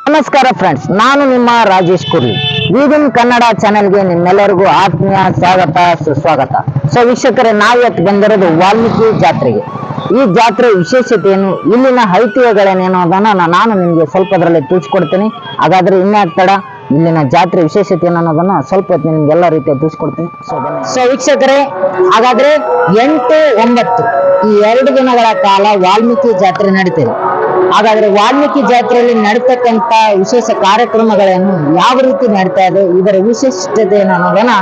ನಮಸ್ಕಾರ ಫ್ರೆಂಡ್ಸ್, ನಾನು ನಿಮ್ಮ ರಾಜೇಶ್ ಕುರ್ಲಿ. ವಿದಿನ್ ಕನ್ನಡ ಚಾನೆಲ್ಗೆ ನಿಮ್ಮೆಲ್ಲರಿಗೂ ಆತ್ಮೀಯ ಸ್ವಾಗತ, ಸುಸ್ವಾಗತ. ಸೊ ವೀಕ್ಷಕರೇ, ನಾವಿವತ್ತು ಬಂದಿರೋದು ವಾಲ್ಮೀಕಿ ಜಾತ್ರೆಗೆ. ಈ ಜಾತ್ರೆ ವಿಶೇಷತೆ ಏನು, ಇಲ್ಲಿನ ಐತಿಹ್ಯಗಳೇನೇನು ಅನ್ನೋದನ್ನ ನಾನು ನಿಮಗೆ ಸ್ವಲ್ಪದರಲ್ಲಿ ತಿಳಿಸ್ಕೊಡ್ತೀನಿ. ಹಾಗಾದ್ರೆ ಇನ್ಯಾಕ್ ತಡ, ಇಲ್ಲಿನ ಜಾತ್ರೆ ವಿಶೇಷತೆ ಏನು ಅನ್ನೋದನ್ನ ಸ್ವಲ್ಪ ಹೊತ್ತು ನಿಮ್ಗೆ ಎಲ್ಲ ರೀತಿಯ ತಿಳಿಸ್ಕೊಡ್ತೀನಿ. ಸೊ ವೀಕ್ಷಕರೇ, ಹಾಗಾದ್ರೆ 8, 9 ಈ 2 ದಿನಗಳ ಕಾಲ ವಾಲ್ಮೀಕಿ ಜಾತ್ರೆ ನಡೀತಿದೆ. ಹಾಗಾದ್ರೆ ವಾಲ್ಮೀಕಿ ಜಾತ್ರೆಯಲ್ಲಿ ನಡೀತಕ್ಕಂತ ವಿಶೇಷ ಕಾರ್ಯಕ್ರಮಗಳನ್ನು ಯಾವ ರೀತಿ ನಡೀತಾ ಇದೆ, ಇದರ ವಿಶಿಷ್ಟತೆ ಏನು ಅನ್ನೋದನ್ನ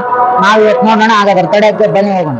ನಾವು ಇವತ್ತು ನೋಡೋಣ. ಹಾಗಾದ್ರೆ ತಡೆಯಕ್ಕೆ ಬನ್ನಿ, ಹೋಗೋಣ.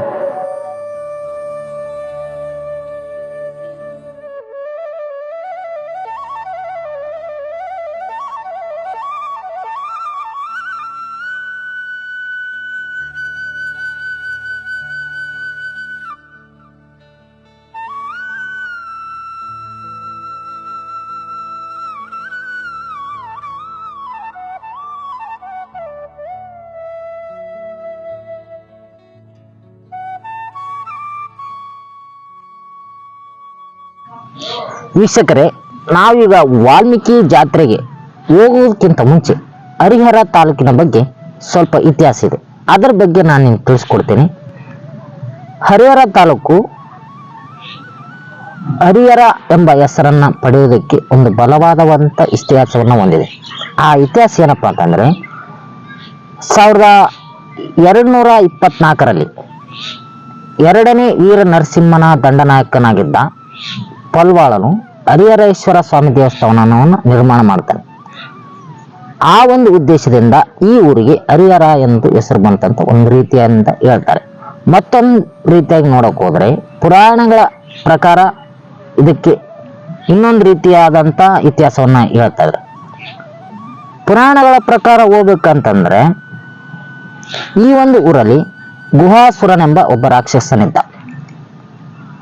ವೀಕ್ಷಕರೇ, ನಾವೀಗ ವಾಲ್ಮೀಕಿ ಜಾತ್ರೆಗೆ ಹೋಗುವುದಕ್ಕಿಂತ ಮುಂಚೆ ಹರಿಹರ ತಾಲೂಕಿನ ಬಗ್ಗೆ ಸ್ವಲ್ಪ ಇತಿಹಾಸ ಇದೆ, ಅದರ ಬಗ್ಗೆ ನಾನು ನಿಮ್ಗೆ ತಿಳಿಸ್ಕೊಡ್ತೀನಿ. ಹರಿಹರ ತಾಲೂಕು ಹರಿಹರ ಎಂಬ ಹೆಸರನ್ನ ಪಡೆಯುವುದಕ್ಕೆ ಒಂದು ಬಲವಾದವಂತ ಇತಿಹಾಸವನ್ನು ಹೊಂದಿದೆ. ಆ ಇತಿಹಾಸ ಏನಪ್ಪಾ ಅಂತಂದ್ರೆ, 1224ರಲ್ಲಿ 2ನೇ ವೀರ ನರಸಿಂಹನ ದಂಡನಾಯಕನಾಗಿದ್ದ ಪಲ್ವಾಳನು ಹರಿಹರೇಶ್ವರ ಸ್ವಾಮಿ ದೇವಸ್ಥಾನವನ್ನು ನಿರ್ಮಾಣ ಮಾಡ್ತಾನೆ. ಆ ಒಂದು ಉದ್ದೇಶದಿಂದ ಈ ಊರಿಗೆ ಹರಿಹರ ಎಂದು ಹೆಸರು ಬಂತಂತ ಒಂದು ರೀತಿಯಿಂದ ಹೇಳ್ತಾರೆ. ಮತ್ತೊಂದು ರೀತಿಯಾಗಿ ನೋಡಕ್ ಹೋದ್ರೆ, ಪುರಾಣಗಳ ಪ್ರಕಾರ ಇದಕ್ಕೆ ಇನ್ನೊಂದು ರೀತಿಯಾದಂತ ಇತಿಹಾಸವನ್ನ ಹೇಳ್ತಾ ಇದ್ದಾರೆ. ಪುರಾಣಗಳ ಪ್ರಕಾರ ಹೋಗ್ಬೇಕಂತಂದ್ರೆ, ಈ ಒಂದು ಊರಲ್ಲಿ ಗುಹಾಸುರನೆಂಬ ಒಬ್ಬ ರಾಕ್ಷಸನಿದ್ದ.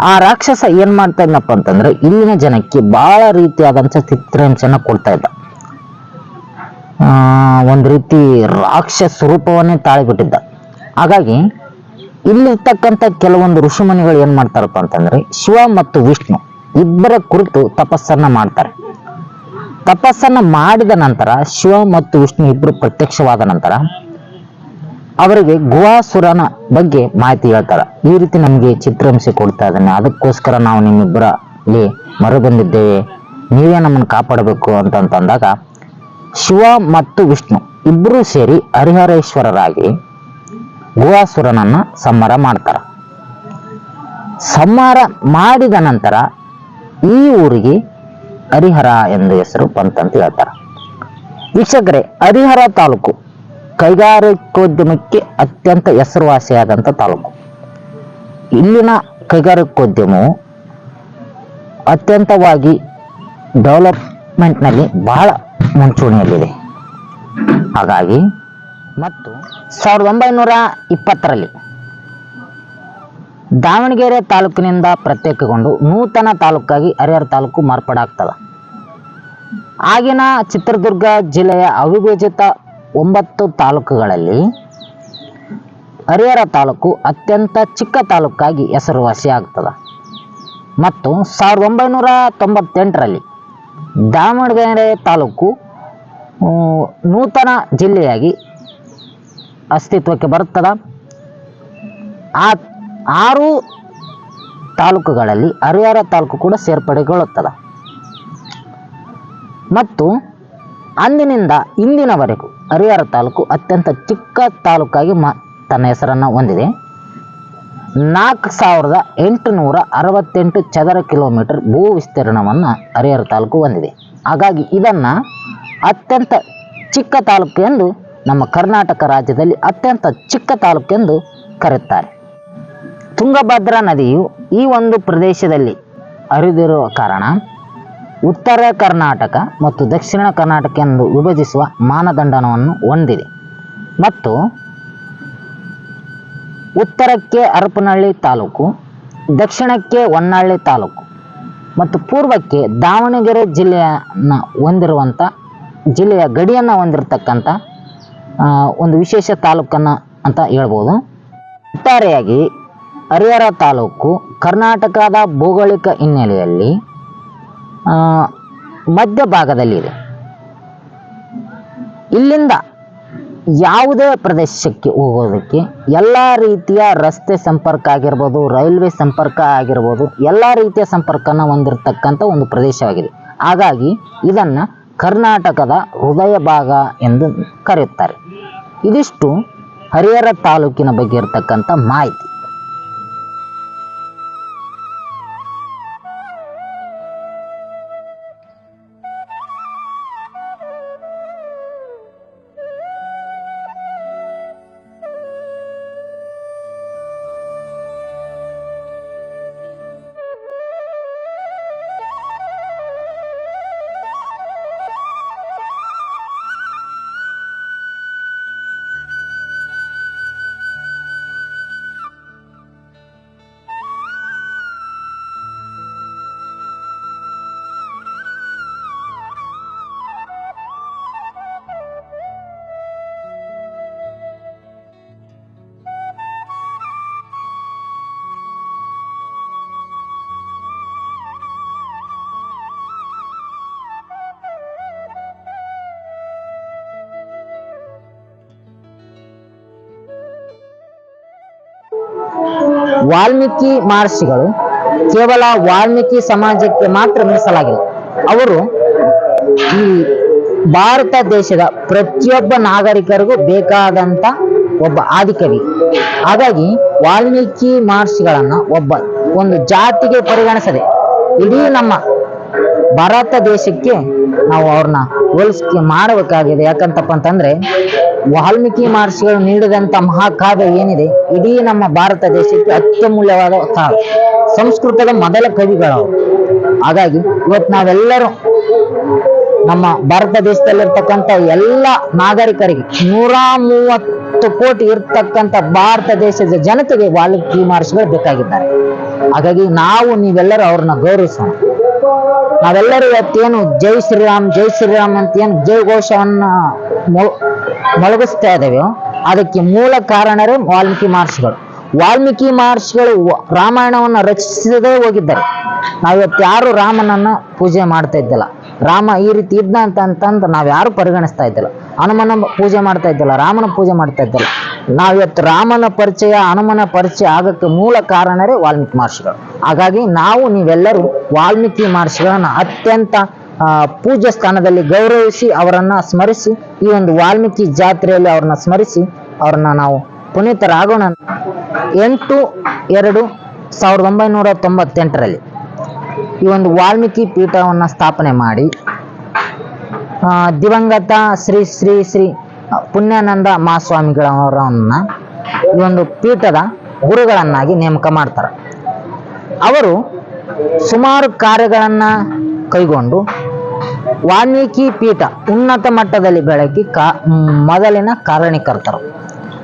ಆ ರಾಕ್ಷಸ ಏನ್ ಮಾಡ್ತಾ ಇದ್ನಪ್ಪ ಅಂತಂದ್ರೆ, ಇಲ್ಲಿನ ಜನಕ್ಕೆ ಬಹಳ ರೀತಿಯಾದಂತ ಚಿತ್ರಹಿಂಸೆಯನ್ನ ಕೊಡ್ತಾ ಇದ್ದ. ಒಂದು ರೀತಿ ರಾಕ್ಷಸ ರೂಪವನ್ನೇ ತಾಳಿಬಿಟ್ಟಿದ್ದ. ಹಾಗಾಗಿ ಇಲ್ಲಿರ್ತಕ್ಕಂಥ ಕೆಲವೊಂದು ಋಷಿಮುನಿಗಳು ಏನ್ ಮಾಡ್ತಾರಪ್ಪ ಅಂತಂದ್ರೆ, ಶಿವ ಮತ್ತು ವಿಷ್ಣು ಇಬ್ಬರ ಕುರಿತು ತಪಸ್ಸನ್ನ ಮಾಡ್ತಾರೆ. ತಪಸ್ಸನ್ನ ಮಾಡಿದ ನಂತರ ಶಿವ ಮತ್ತು ವಿಷ್ಣು ಇಬ್ಬರು ಪ್ರತ್ಯಕ್ಷವಾದ ನಂತರ ಅವರಿಗೆ ಗುಹಾಸುರನ ಬಗ್ಗೆ ಮಾಹಿತಿ ಹೇಳ್ತಾರ. ಈ ರೀತಿ ನಮ್ಗೆ ಚಿತ್ರಹಿಂಸೆ ಕೊಡ್ತಾ ಇದ್ದಾನೆ, ಅದಕ್ಕೋಸ್ಕರ ನಾವು ನಿಮ್ಮಿಬ್ಬರಲ್ಲಿ ಮರು ಬಂದಿದ್ದೇವೆ, ನೀವೇ ನಮ್ಮನ್ನು ಕಾಪಾಡಬೇಕು ಅಂತಂದಾಗ ಶಿವ ಮತ್ತು ವಿಷ್ಣು ಇಬ್ಬರೂ ಸೇರಿ ಹರಿಹರೇಶ್ವರರಾಗಿ ಗುಹಾಸುರನನ್ನ ಸಂಹಾರ ಮಾಡ್ತಾರ. ಸಂಹಾರ ಮಾಡಿದ ನಂತರ ಈ ಊರಿಗೆ ಹರಿಹರ ಎಂದು ಹೆಸರು ಬಂತಂತ ಹೇಳ್ತಾರ. ವೀಕ್ಷಕರೇ, ಹರಿಹರ ತಾಲೂಕು ಕೈಗಾರಿಕೋದ್ಯಮಕ್ಕೆ ಅತ್ಯಂತ ಹೆಸರುವಾಸಿಯಾದಂಥ ತಾಲೂಕು. ಇಲ್ಲಿನ ಕೈಗಾರಿಕೋದ್ಯಮವು ಅತ್ಯಂತವಾಗಿ ಡೆವಲಪ್ಮೆಂಟ್ನಲ್ಲಿ ಬಹಳ ಮುಂಚೂಣಿಯಲ್ಲಿದೆ. ಹಾಗಾಗಿ ಮತ್ತು 1920ರಲ್ಲಿ ದಾವಣಗೆರೆ ತಾಲೂಕಿನಿಂದ ಪ್ರತ್ಯೇಕಗೊಂಡು ನೂತನ ತಾಲೂಕಾಗಿ ಹರಿಹರ ತಾಲೂಕು ಮಾರ್ಪಾಡಾಗ್ತದ. ಆಗಿನ ಚಿತ್ರದುರ್ಗ ಜಿಲ್ಲೆಯ ಅವಿಭಜಿತ 9 ತಾಲೂಕುಗಳಲ್ಲಿ ಹರಿಹರ ತಾಲೂಕು ಅತ್ಯಂತ ಚಿಕ್ಕ ತಾಲೂಕಾಗಿ ಹೆಸರುವಾಸಿ ಆಗ್ತದ. ಮತ್ತು 1998ರಲ್ಲಿ ದಾವಣಗೆರೆ ತಾಲೂಕು ನೂತನ ಜಿಲ್ಲೆಯಾಗಿ ಅಸ್ತಿತ್ವಕ್ಕೆ ಬರುತ್ತದೆ. ಆ 6 ತಾಲೂಕುಗಳಲ್ಲಿ ಹರಿಹರ ತಾಲೂಕು ಕೂಡ ಸೇರ್ಪಡೆಗೊಳ್ಳುತ್ತದೆ. ಮತ್ತು ಅಂದಿನಿಂದ ಇಂದಿನವರೆಗೂ ಹರಿಹರ ತಾಲೂಕು ಅತ್ಯಂತ ಚಿಕ್ಕ ತಾಲೂಕಾಗಿ ತನ್ನ ಹೆಸರನ್ನು ಹೊಂದಿದೆ. 4868 ಚದರ ಕಿಲೋಮೀಟರ್ ಭೂ ವಿಸ್ತೀರ್ಣವನ್ನು ಹರಿಹರ ತಾಲೂಕು ಹೊಂದಿದೆ. ಹಾಗಾಗಿ ಇದನ್ನ ಅತ್ಯಂತ ಚಿಕ್ಕ ತಾಲೂಕು ಎಂದು, ನಮ್ಮ ಕರ್ನಾಟಕ ರಾಜ್ಯದಲ್ಲಿ ಅತ್ಯಂತ ಚಿಕ್ಕ ತಾಲೂಕು ಎಂದು ಕರೆಯುತ್ತಾರೆ. ತುಂಗಭದ್ರಾ ನದಿಯು ಈ ಒಂದು ಪ್ರದೇಶದಲ್ಲಿ ಹರಿದಿರುವ ಕಾರಣ ಉತ್ತರ ಕರ್ನಾಟಕ ಮತ್ತು ದಕ್ಷಿಣ ಕರ್ನಾಟಕ ಎಂದು ವಿಭಜಿಸುವ ಮಾನದಂಡವನ್ನು ಹೊಂದಿದೆ. ಮತ್ತು ಉತ್ತರಕ್ಕೆ ಹರಪನಹಳ್ಳಿ ತಾಲೂಕು, ದಕ್ಷಿಣಕ್ಕೆ ಹೊನ್ನಾಳಿ ತಾಲೂಕು ಮತ್ತು ಪೂರ್ವಕ್ಕೆ ದಾವಣಗೆರೆ ಜಿಲ್ಲೆಯನ್ನು ಹೊಂದಿರುವಂಥ, ಜಿಲ್ಲೆಯ ಗಡಿಯನ್ನು ಹೊಂದಿರತಕ್ಕಂಥ ಒಂದು ವಿಶೇಷ ತಾಲೂಕನ್ನು ಅಂತ ಹೇಳ್ಬೋದು. ಒಟ್ಟಾರೆಯಾಗಿ ಹರಿಹರ ತಾಲೂಕು ಕರ್ನಾಟಕದ ಭೌಗೋಳಿಕ ಹಿನ್ನೆಲೆಯಲ್ಲಿ ಮಧ್ಯಭಾಗದಲ್ಲಿದೆ. ಇಲ್ಲಿಂದ ಯಾವುದೇ ಪ್ರದೇಶಕ್ಕೆ ಹೋಗೋದಕ್ಕೆ ಎಲ್ಲ ರೀತಿಯ ರಸ್ತೆ ಸಂಪರ್ಕ ಆಗಿರ್ಬೋದು, ರೈಲ್ವೆ ಸಂಪರ್ಕ ಆಗಿರ್ಬೋದು, ಎಲ್ಲ ರೀತಿಯ ಸಂಪರ್ಕನ ಹೊಂದಿರತಕ್ಕಂಥ ಒಂದು ಪ್ರದೇಶವಾಗಿದೆ. ಹಾಗಾಗಿ ಇದನ್ನು ಕರ್ನಾಟಕದ ಹೃದಯ ಭಾಗ ಎಂದು ಕರೆಯುತ್ತಾರೆ. ಇದಿಷ್ಟು ಹರಿಹರ ತಾಲೂಕಿನ ಬಗ್ಗೆ ಇರತಕ್ಕಂಥ ಮಾಹಿತಿ. ವಾಲ್ಮೀಕಿ ಮಹರ್ಷಿಗಳು ಕೇವಲ ವಾಲ್ಮೀಕಿ ಸಮಾಜಕ್ಕೆ ಮಾತ್ರ ಮೀಸಲಾಗಿಲ್ಲ. ಅವರು ಈ ಭಾರತ ದೇಶದ ಪ್ರತಿಯೊಬ್ಬ ನಾಗರಿಕರಿಗೂ ಬೇಕಾದಂತ ಒಬ್ಬ ಆದಿಕವಿ. ಹಾಗಾಗಿ ವಾಲ್ಮೀಕಿ ಮಹರ್ಷಿಗಳನ್ನ ಒಂದು ಜಾತಿಗೆ ಪರಿಗಣಿಸದೆ ಇಡೀ ನಮ್ಮ ಭಾರತ ದೇಶಕ್ಕೆ ನಾವು ಅವ್ರನ್ನ ಹೋಲಿಕೆ ಮಾಡಬೇಕಾಗಿದೆ. ಯಾಕಂತಪ್ಪ ಅಂತಂದ್ರೆ ವಾಲ್ಮೀಕಿ ಮಹರ್ಷಿಗಳು ನೀಡಿದಂತ ಮಹಾಕಾವ್ಯ ಏನಿದೆ, ಇಡೀ ನಮ್ಮ ಭಾರತ ದೇಶಕ್ಕೆ ಅತ್ಯಮೂಲ್ಯವಾದ ಕಾವ್ಯ. ಸಂಸ್ಕೃತದ ಮೊದಲ ಕವಿಗಳವರು. ಹಾಗಾಗಿ ಇವತ್ತು ನಾವೆಲ್ಲರೂ ನಮ್ಮ ಭಾರತ ದೇಶದಲ್ಲಿರ್ತಕ್ಕಂಥ ಎಲ್ಲ ನಾಗರಿಕರಿಗೆ 130 ಕೋಟಿ ಇರ್ತಕ್ಕಂಥ ಭಾರತ ದೇಶದ ಜನತೆಗೆ ವಾಲ್ಮೀಕಿ ಮಹರ್ಷಿಗಳು ಬೇಕಾಗಿದ್ದಾರೆ. ಹಾಗಾಗಿ ನೀವೆಲ್ಲರೂ ಅವ್ರನ್ನ ಗೌರವಿಸೋಣ. ನಾವೆಲ್ಲರೂ ಇವತ್ತೇನು ಜೈ ಶ್ರೀರಾಮ್ ಜೈ ಶ್ರೀರಾಮ್ ಅಂತ ಏನು ಜೈ ಘೋಷವನ್ನ ಮೊಳಗಿಸ್ತಾ ಇದ್ದೇವೆ, ಅದಕ್ಕೆ ಮೂಲ ಕಾರಣರೇ ವಾಲ್ಮೀಕಿ ಮಹರ್ಷಿಗಳು. ವಾಲ್ಮೀಕಿ ಮಹರ್ಷಿಗಳು ರಾಮಾಯಣವನ್ನು ರಚಿಸದೇ ಹೋಗಿದ್ದಾರೆ. ನಾವಿವತ್ತು ಯಾರು ರಾಮನನ್ನ ಪೂಜೆ ಮಾಡ್ತಾ ಇದ್ದಿಲ್ಲ. ರಾಮ ಈ ರೀತಿ ಇದ್ದ ಅಂತಂದು ನಾವ್ಯಾರು ಪರಿಗಣಿಸ್ತಾ ಇದ್ದಿಲ್ಲ. ಹನುಮನ ಪೂಜೆ ಮಾಡ್ತಾ ಇದ್ದಿಲ್ಲ, ರಾಮನ ಪೂಜೆ ಮಾಡ್ತಾ ಇದ್ದಿಲ್ಲ. ನಾವಿವತ್ತು ರಾಮನ ಪರಿಚಯ, ಹನುಮನ ಪರಿಚಯ ಆಗಕ್ಕೆ ಮೂಲ ಕಾರಣರೇ ವಾಲ್ಮೀಕಿ ಮಹರ್ಷಿಗಳು. ಹಾಗಾಗಿ ನೀವೆಲ್ಲರೂ ವಾಲ್ಮೀಕಿ ಮಹರ್ಷಿಗಳನ್ನ ಅತ್ಯಂತ ಪೂಜ್ಯ ಸ್ಥಾನದಲ್ಲಿ ಗೌರವಿಸಿ ಅವರನ್ನ ಸ್ಮರಿಸಿ, ಈ ಒಂದು ವಾಲ್ಮೀಕಿ ಜಾತ್ರೆಯಲ್ಲಿ ಅವ್ರನ್ನ ಸ್ಮರಿಸಿ ಅವ್ರನ್ನ ನಾವು ಪುನೀತರಾಗೋಣ. 8/2/1998 ಈ ಒಂದು ವಾಲ್ಮೀಕಿ ಪೀಠವನ್ನು ಸ್ಥಾಪನೆ ಮಾಡಿ ದಿವಂಗತ ಶ್ರೀ ಶ್ರೀ ಶ್ರೀ ಪುಣ್ಯಾನಂದ ಮಹಾಸ್ವಾಮಿಗಳವರನ್ನ ಈ ಒಂದು ಪೀಠದ ಗುರುಗಳನ್ನಾಗಿ ನೇಮಕ ಮಾಡ್ತಾರೆ. ಅವರು ಸುಮಾರು ಕಾರ್ಯಗಳನ್ನ ಕೈಗೊಂಡು ವಾಲ್ಮೀಕಿ ಪೀಠ ಉನ್ನತ ಮಟ್ಟದಲ್ಲಿ ಬೆಳಕಿ ಮೊದಲಿನ ಕಾರಣೀಕರ್ತರು.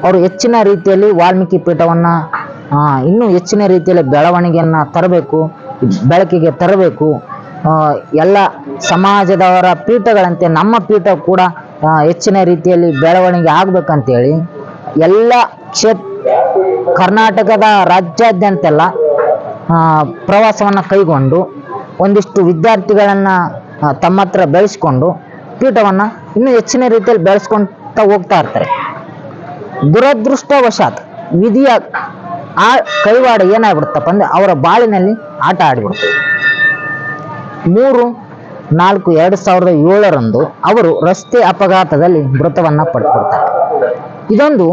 ಅವರು ಹೆಚ್ಚಿನ ರೀತಿಯಲ್ಲಿ ವಾಲ್ಮೀಕಿ ಪೀಠವನ್ನ ಇನ್ನೂ ಹೆಚ್ಚಿನ ರೀತಿಯಲ್ಲಿ ಬೆಳವಣಿಗೆಯನ್ನ ತರಬೇಕು, ಬೆಳಕಿಗೆ ತರಬೇಕು. ಎಲ್ಲ ಸಮಾಜದವರ ಪೀಠಗಳಂತೆ ನಮ್ಮ ಪೀಠ ಕೂಡ ಹೆಚ್ಚಿನ ರೀತಿಯಲ್ಲಿ ಬೆಳವಣಿಗೆ ಆಗ್ಬೇಕಂತೇಳಿ ಎಲ್ಲ ಕರ್ನಾಟಕದ ರಾಜ್ಯಾದ್ಯಂತೆಲ್ಲ ಪ್ರವಾಸವನ್ನ ಕೈಗೊಂಡು ಒಂದಿಷ್ಟು ವಿದ್ಯಾರ್ಥಿಗಳನ್ನ ತಮ್ಮ ಹತ್ರ ಬೆಳೆಸ್ಕೊಂಡು ಪೀಠವನ್ನ ಇನ್ನೂ ಹೆಚ್ಚಿನ ರೀತಿಯಲ್ಲಿ ಬೆಳೆಸ್ಕೊಂತ ಹೋಗ್ತಾ ಇರ್ತಾರೆ. ದುರದೃಷ್ಟವಶಾತ್ ವಿಧಿಯ ಕೈವಾಡ ಏನಾಗ್ಬಿಡುತ್ತಪ್ಪ ಅಂದ್ರೆ ಅವರ ಬಾಳಿನಲ್ಲಿ ಆಟ ಆಡಿಬಿಡ್ತದೆ. 3/4/2007 ಅವರು ರಸ್ತೆ ಅಪಘಾತದಲ್ಲಿ ಮೃತವನ್ನ ಪಡ್ಕೊಳ್ತಾರೆ. ಇದೊಂದು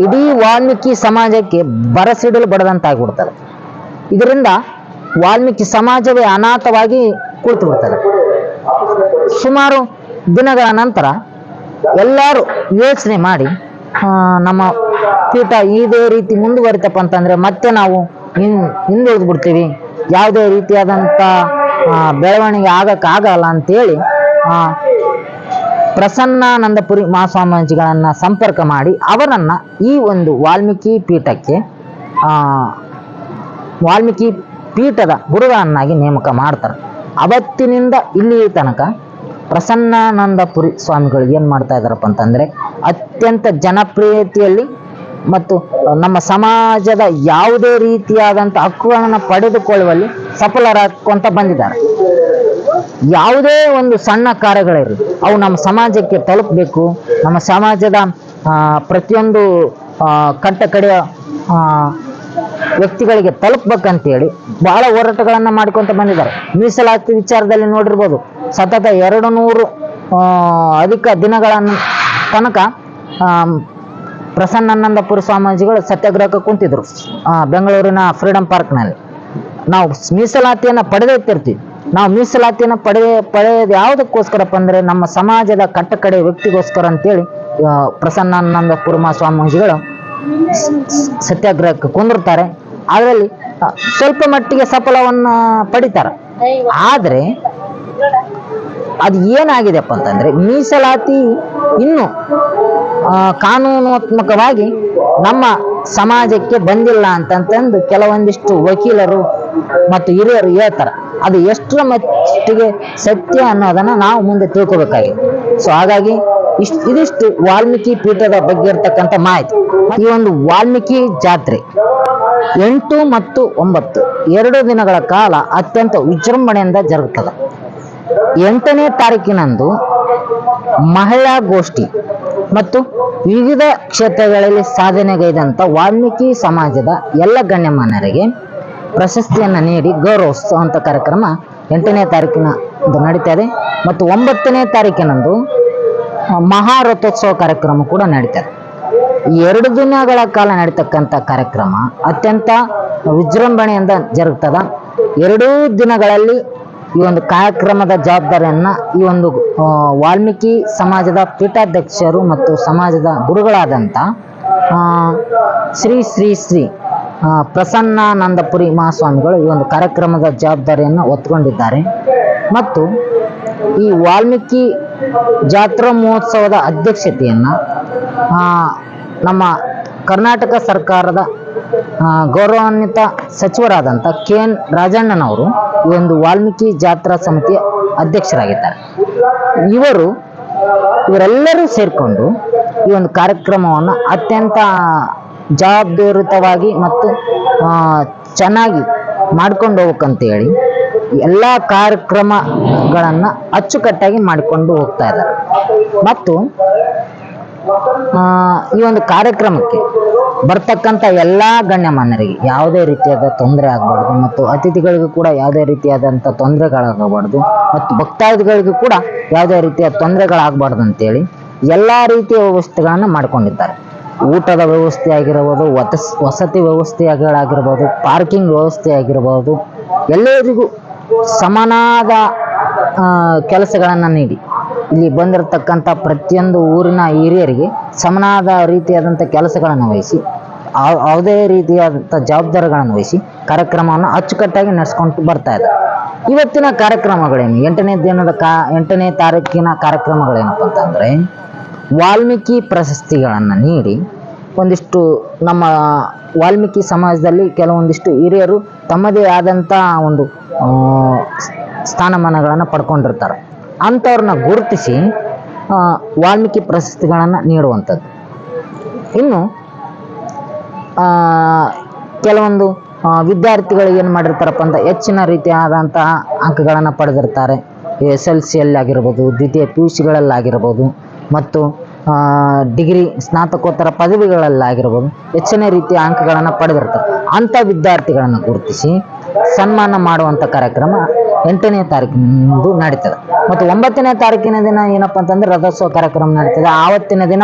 ಇಡೀ ವಾಲ್ಮೀಕಿ ಸಮಾಜಕ್ಕೆ ಬರಸಿಡಲು ಬಡದಂತಾಗ್ಬಿಡ್ತದೆ. ಇದರಿಂದ ವಾಲ್ಮೀಕಿ ಸಮಾಜವೇ ಅನಾಥವಾಗಿ ಕುಳಿತು ಬಿಡ್ತದೆ. ಸುಮಾರು ದಿನಗಳ ನಂತರ ಎಲ್ಲರೂ ಯೋಚನೆ ಮಾಡಿ ನಮ್ಮ ಪೀಠ ಇದೇ ರೀತಿ ಮುಂದುವರಿತಪ್ಪ ಅಂತಂದ್ರೆ ಮತ್ತೆ ನಾವು ಹಿಂದುಳಿದು ಬಿಡ್ತೀವಿ, ಯಾವುದೇ ರೀತಿಯಾದಂಥ ಬೆಳವಣಿಗೆ ಆಗಲ್ಲ ಅಂತೇಳಿ ಪ್ರಸನ್ನಾನಂದಪುರಿ ಮಹಾಸ್ವಾಮೀಜಿಗಳನ್ನ ಸಂಪರ್ಕ ಮಾಡಿ ಅವರನ್ನ ಈ ಒಂದು ವಾಲ್ಮೀಕಿ ಪೀಠದ ಗುರುಗಳನ್ನಾಗಿ ನೇಮಕ ಮಾಡ್ತಾರೆ. ಅವತ್ತಿನಿಂದ ಇಲ್ಲಿ ತನಕ ಪ್ರಸನ್ನಾನಂದಪುರಿ ಸ್ವಾಮಿಗಳು ಏನ್ ಮಾಡ್ತಾ ಇದ್ದಾರಪ್ಪ ಅಂತಂದ್ರೆ ಅತ್ಯಂತ ಜನಪ್ರಿಯತೆಯಲ್ಲಿ ಮತ್ತು ನಮ್ಮ ಸಮಾಜದ ಯಾವುದೇ ರೀತಿಯಾದಂಥ ಹಕ್ಕುಗಳನ್ನು ಪಡೆದುಕೊಳ್ಳುವಲ್ಲಿ ಸಫಲರಾಗ್ಕೊಂತ ಬಂದಿದ್ದಾರೆ. ಯಾವುದೇ ಒಂದು ಸಣ್ಣ ಕಾರ್ಯಗಳಿರಲಿ ಅವು ನಮ್ಮ ಸಮಾಜಕ್ಕೆ ತಲುಪಬೇಕು, ನಮ್ಮ ಸಮಾಜದ ಪ್ರತಿಯೊಂದು ಕಟ್ಟ ಕಡೆಯ ವ್ಯಕ್ತಿಗಳಿಗೆ ತಲುಪಬೇಕಂತೇಳಿ ಬಹಳ ಹೋರಾಟಗಳನ್ನ ಮಾಡ್ಕೊಂತ ಬಂದಿದ್ದಾರೆ. ಮೀಸಲಾತಿ ವಿಚಾರದಲ್ಲಿ ನೋಡಿರ್ಬೋದು, ಸತತ 200 ಅಧಿಕ ದಿನಗಳನ್ನು ತನಕ ಪ್ರಸನ್ನಾನಂದಪುರ ಸ್ವಾಮೀಜಿಗಳು ಸತ್ಯಾಗ್ರಹಕ್ಕೆ ಕುಂತಿದ್ರು ಬೆಂಗಳೂರಿನ ಫ್ರೀಡಂ ಪಾರ್ಕ್ನಲ್ಲಿ. ನಾವು ಮೀಸಲಾತಿಯನ್ನು ಪಡೆದಿರ್ತೀವಿ. ನಾವು ಮೀಸಲಾತಿಯನ್ನು ಪಡೆಯೋದು ಯಾವುದಕ್ಕೋಸ್ಕರಪ್ಪ ಅಂದರೆ ನಮ್ಮ ಸಮಾಜದ ಕಟ್ಟಕಡೆ ವ್ಯಕ್ತಿಗೋಸ್ಕರ ಅಂತೇಳಿ ಪ್ರಸನ್ನಾನಂದಪುರ ಸ್ವಾಮೀಜಿಗಳು ಸತ್ಯಾಗ್ರಹಕ್ಕೆ ಕುಂದಿರ್ತಾರೆ. ಅದರಲ್ಲಿ ಸ್ವಲ್ಪ ಮಟ್ಟಿಗೆ ಸಫಲವನ್ನ ಪಡಿತಾರೆ. ಆದರೆ ಅದು ಏನಾಗಿದೆಪ್ಪ ಅಂತಂದ್ರೆ ಮೀಸಲಾತಿ ಇನ್ನು ಕಾನೂನಾತ್ಮಕವಾಗಿ ನಮ್ಮ ಸಮಾಜಕ್ಕೆ ಬಂದಿಲ್ಲ ಅಂತಂದು ಕೆಲವೊಂದಿಷ್ಟು ವಕೀಲರು ಮತ್ತು ಹಿರಿಯರು ಹೇಳ್ತಾರೆ. ಅದು ಎಷ್ಟರ ಮಟ್ಟಿಗೆ ಸತ್ಯ ಅನ್ನೋದನ್ನ ನಾವು ಮುಂದೆ ತಿಳ್ಕೊಬೇಕಾಗಿದೆ. ಸೊ ಹಾಗಾಗಿ ಇದಿಷ್ಟು ವಾಲ್ಮೀಕಿ ಪೀಠದ ಬಗ್ಗೆ ಇರ್ತಕ್ಕಂಥ ಮಾಹಿತಿ. ಈ ಒಂದು ವಾಲ್ಮೀಕಿ ಜಾತ್ರೆ 8 ಮತ್ತು 9 2 ದಿನಗಳ ಕಾಲ ಅತ್ಯಂತ ವಿಜೃಂಭಣೆಯಿಂದ ಜರುಗುತ್ತದೆ. 8ನೇ ತಾರೀಕಿನಂದು ಮಹಿಳಾ ಗೋಷ್ಠಿ ಮತ್ತು ವಿವಿಧ ಕ್ಷೇತ್ರಗಳಲ್ಲಿ ಸಾಧನೆಗೈದಂತ ವಾಲ್ಮೀಕಿ ಸಮಾಜದ ಎಲ್ಲ ಗಣ್ಯಮಾನ್ಯರಿಗೆ ಪ್ರಶಸ್ತಿಯನ್ನು ನೀಡಿ ಗೌರವಿಸುವಂತ ಕಾರ್ಯಕ್ರಮ 8ನೇ ತಾರೀಕಿನಂದು ನಡೀತಾ ಇದೆ. ಮತ್ತು 9ನೇ ತಾರೀಕಿನಂದು ಮಹಾರಥೋತ್ಸವ ಕಾರ್ಯಕ್ರಮ ಕೂಡ ನಡೀತದೆ. 2 ದಿನಗಳ ಕಾಲ ನಡೀತಕ್ಕಂಥ ಕಾರ್ಯಕ್ರಮ ಅತ್ಯಂತ ವಿಜೃಂಭಣೆಯಿಂದ ಜರುಗ್ತದ. 2 ದಿನಗಳಲ್ಲಿ ಈ ಒಂದು ಕಾರ್ಯಕ್ರಮದ ಜವಾಬ್ದಾರಿಯನ್ನ ಈ ಒಂದು ವಾಲ್ಮೀಕಿ ಸಮಾಜದ ಪೀಠಾಧ್ಯಕ್ಷರು ಮತ್ತು ಸಮಾಜದ ಗುರುಗಳಾದಂಥ ಶ್ರೀ ಶ್ರೀ ಶ್ರೀ ಪ್ರಸನ್ನಾನಂದಪುರಿ ಮಹಾಸ್ವಾಮಿಗಳು ಈ ಒಂದು ಕಾರ್ಯಕ್ರಮದ ಜವಾಬ್ದಾರಿಯನ್ನು ಹೊತ್ತುಕೊಂಡಿದ್ದಾರೆ. ಮತ್ತು ಈ ವಾಲ್ಮೀಕಿ ಜಾತ್ರಾ ಮಹೋತ್ಸವದ ಅಧ್ಯಕ್ಷತೆಯನ್ನ ನಮ್ಮ ಕರ್ನಾಟಕ ಸರ್ಕಾರದ ಗೌರವಾನ್ವಿತ ಸಚಿವರಾದಂಥ KN ರಾಜಣ್ಣನವರು ಈ ಒಂದು ವಾಲ್ಮೀಕಿ ಜಾತ್ರಾ ಸಮಿತಿಯ ಅಧ್ಯಕ್ಷರಾಗಿದ್ದಾರೆ. ಇವರೆಲ್ಲರೂ ಸೇರಿಕೊಂಡು ಈ ಒಂದು ಕಾರ್ಯಕ್ರಮವನ್ನು ಅತ್ಯಂತ ಜವಾಬ್ದಾರಿಯುತವಾಗಿ ಮತ್ತು ಚೆನ್ನಾಗಿ ಮಾಡ್ಕೊಂಡು ಹೋಗ್ಬೇಕಂತೇಳಿ ಎಲ್ಲ ಕಾರ್ಯಕ್ರಮಗಳನ್ನು ಅಚ್ಚುಕಟ್ಟಾಗಿ ಮಾಡಿಕೊಂಡು ಹೋಗ್ತಾ ಇದ್ದಾರೆ. ಮತ್ತು ಈ ಒಂದು ಕಾರ್ಯಕ್ರಮಕ್ಕೆ ಬರ್ತಕ್ಕಂಥ ಎಲ್ಲ ಗಣ್ಯಮಾನ್ಯರಿಗೆ ಯಾವುದೇ ರೀತಿಯಾದ ತೊಂದರೆ ಆಗಬಾರ್ದು ಮತ್ತು ಅತಿಥಿಗಳಿಗೂ ಕೂಡ ಯಾವುದೇ ರೀತಿಯಾದಂಥ ತೊಂದರೆಗಳಾಗಬಾರ್ದು ಮತ್ತು ಭಕ್ತಾದಿಗಳಿಗೂ ಕೂಡ ಯಾವುದೇ ರೀತಿಯ ತೊಂದರೆಗಳಾಗಬಾರ್ದು ಅಂತೇಳಿ ಎಲ್ಲ ರೀತಿಯ ವ್ಯವಸ್ಥೆಗಳನ್ನು ಮಾಡಿಕೊಂಡಿದ್ದಾರೆ. ಊಟದ ವ್ಯವಸ್ಥೆ ಆಗಿರಬಹುದು, ವಸತಿ ವ್ಯವಸ್ಥೆಗಳಾಗಿರ್ಬೋದು, ಪಾರ್ಕಿಂಗ್ ವ್ಯವಸ್ಥೆ ಆಗಿರಬಹುದು, ಎಲ್ಲರಿಗೂ ಸಮಾನಾದ ಕೆಲಸಗಳನ್ನು ನೀಡಿ ಇಲ್ಲಿ ಬಂದಿರತಕ್ಕಂಥ ಪ್ರತಿಯೊಂದು ಊರಿನ ಹಿರಿಯರಿಗೆ ಸಮನಾದ ರೀತಿಯಾದಂಥ ಕೆಲಸಗಳನ್ನು ವಹಿಸಿ ಯಾವುದೇ ರೀತಿಯಾದಂಥ ಜವಾಬ್ದಾರಿಗಳನ್ನು ವಹಿಸಿ ಕಾರ್ಯಕ್ರಮವನ್ನು ಅಚ್ಚುಕಟ್ಟಾಗಿ ನಡೆಸ್ಕೊಂಡು ಬರ್ತಾ ಇದೆ. ಇವತ್ತಿನ ಕಾರ್ಯಕ್ರಮಗಳೇನು 8ನೇ ತಾರೀಕಿನ ಕಾರ್ಯಕ್ರಮಗಳೇನಪ್ಪ ಅಂತಂದರೆ ವಾಲ್ಮೀಕಿ ಪ್ರಶಸ್ತಿಗಳನ್ನು ನೀಡಿ ಒಂದಿಷ್ಟು ನಮ್ಮ ವಾಲ್ಮೀಕಿ ಸಮಾಜದಲ್ಲಿ ಕೆಲವೊಂದಿಷ್ಟು ಹಿರಿಯರು ತಮ್ಮದೇ ಆದಂಥ ಒಂದು ಸ್ಥಾನಮಾನಗಳನ್ನು ಪಡ್ಕೊಂಡಿರ್ತಾರೆ. ಅಂಥವ್ರನ್ನ ಗುರುತಿಸಿ ವಾಲ್ಮೀಕಿ ಪ್ರಶಸ್ತಿಗಳನ್ನು ನೀಡುವಂಥದ್ದು. ಇನ್ನು ಕೆಲವೊಂದು ವಿದ್ಯಾರ್ಥಿಗಳು ಏನು ಮಾಡಿರ್ತಾರಪ್ಪ ಅಂತ ಹೆಚ್ಚಿನ ರೀತಿಯಾದಂತಹ ಅಂಕಗಳನ್ನು ಪಡೆದಿರ್ತಾರೆ. SLCಯಲ್ಲಿ ಆಗಿರ್ಬೋದು, ದ್ವಿತೀಯ PUCಗಳಲ್ಲಾಗಿರ್ಬೋದು ಮತ್ತು ಡಿಗ್ರಿ ಸ್ನಾತಕೋತ್ತರ ಪದವಿಗಳಲ್ಲಾಗಿರ್ಬೋದು ಹೆಚ್ಚಿನ ರೀತಿಯ ಅಂಕಗಳನ್ನು ಪಡೆದಿರ್ತಾರೆ. ಅಂಥ ವಿದ್ಯಾರ್ಥಿಗಳನ್ನು ಗುರುತಿಸಿ ಸನ್ಮಾನ ಮಾಡುವಂಥ ಕಾರ್ಯಕ್ರಮ 8ನೇ ತಾರೀಕಿನಂದು ನಡೀತದೆ. ಮತ್ತು 9ನೇ ತಾರೀಕಿನ ದಿನ ಏನಪ್ಪ ಅಂತಂದ್ರೆ ರಥೋತ್ಸವ ಕಾರ್ಯಕ್ರಮ ನಡೀತದೆ. ಆವತ್ತಿನ ದಿನ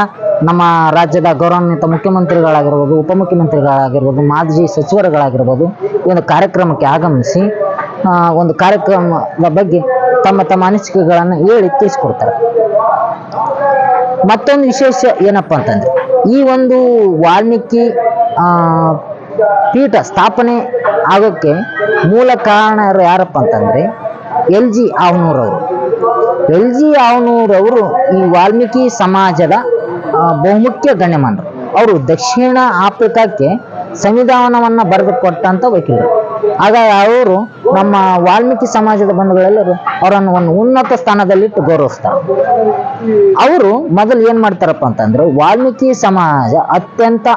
ನಮ್ಮ ರಾಜ್ಯದ ಗೌರವಾನ್ವಿತ ಮುಖ್ಯಮಂತ್ರಿಗಳಾಗಿರ್ಬೋದು, ಉಪಮುಖ್ಯಮಂತ್ರಿಗಳಾಗಿರ್ಬೋದು, ಮಾಜಿ ಸಚಿವರುಗಳಾಗಿರ್ಬೋದು ಈ ಒಂದು ಕಾರ್ಯಕ್ರಮಕ್ಕೆ ಆಗಮಿಸಿ ಒಂದು ಕಾರ್ಯಕ್ರಮದ ಬಗ್ಗೆ ತಮ್ಮ ಅನಿಸಿಕೆಗಳನ್ನು ಹೇಳಿ ತಿಳಿಸ್ಕೊಡ್ತಾರೆ. ಮತ್ತೊಂದು ವಿಶೇಷ ಏನಪ್ಪ ಅಂತಂದ್ರೆ ಈ ಒಂದು ವಾಲ್ಮೀಕಿ ಪೀಠ ಸ್ಥಾಪನೆ ಆಗೋಕ್ಕೆ ಮೂಲ ಕಾರಣರು ಯಾರಪ್ಪ ಅಂತಂದ್ರೆ LG ಆವನೂರವರು. LG ಆವನೂರವರು ಈ ವಾಲ್ಮೀಕಿ ಸಮಾಜದ ಬಹುಮುಖ್ಯ ಗಣ್ಯಮಾನರು. ಅವರು ದಕ್ಷಿಣ ಆಫ್ರಿಕಾಕ್ಕೆ ಸಂವಿಧಾನವನ್ನ ಬರೆದು ಕೊಟ್ಟಂತ ವಕೀಲರು. ಹಾಗಾಗಿ ಅವರು ನಮ್ಮ ವಾಲ್ಮೀಕಿ ಸಮಾಜದ ಬಂಧುಗಳೆಲ್ಲರೂ ಅವರನ್ನು ಒಂದು ಉನ್ನತ ಸ್ಥಾನದಲ್ಲಿಟ್ಟು ಗೌರವಿಸ್ತಾರೆ. ಅವರು ಮೊದಲು ಏನ್ ಮಾಡ್ತಾರಪ್ಪ ಅಂತಂದ್ರೆ ವಾಲ್ಮೀಕಿ ಸಮಾಜ ಅತ್ಯಂತ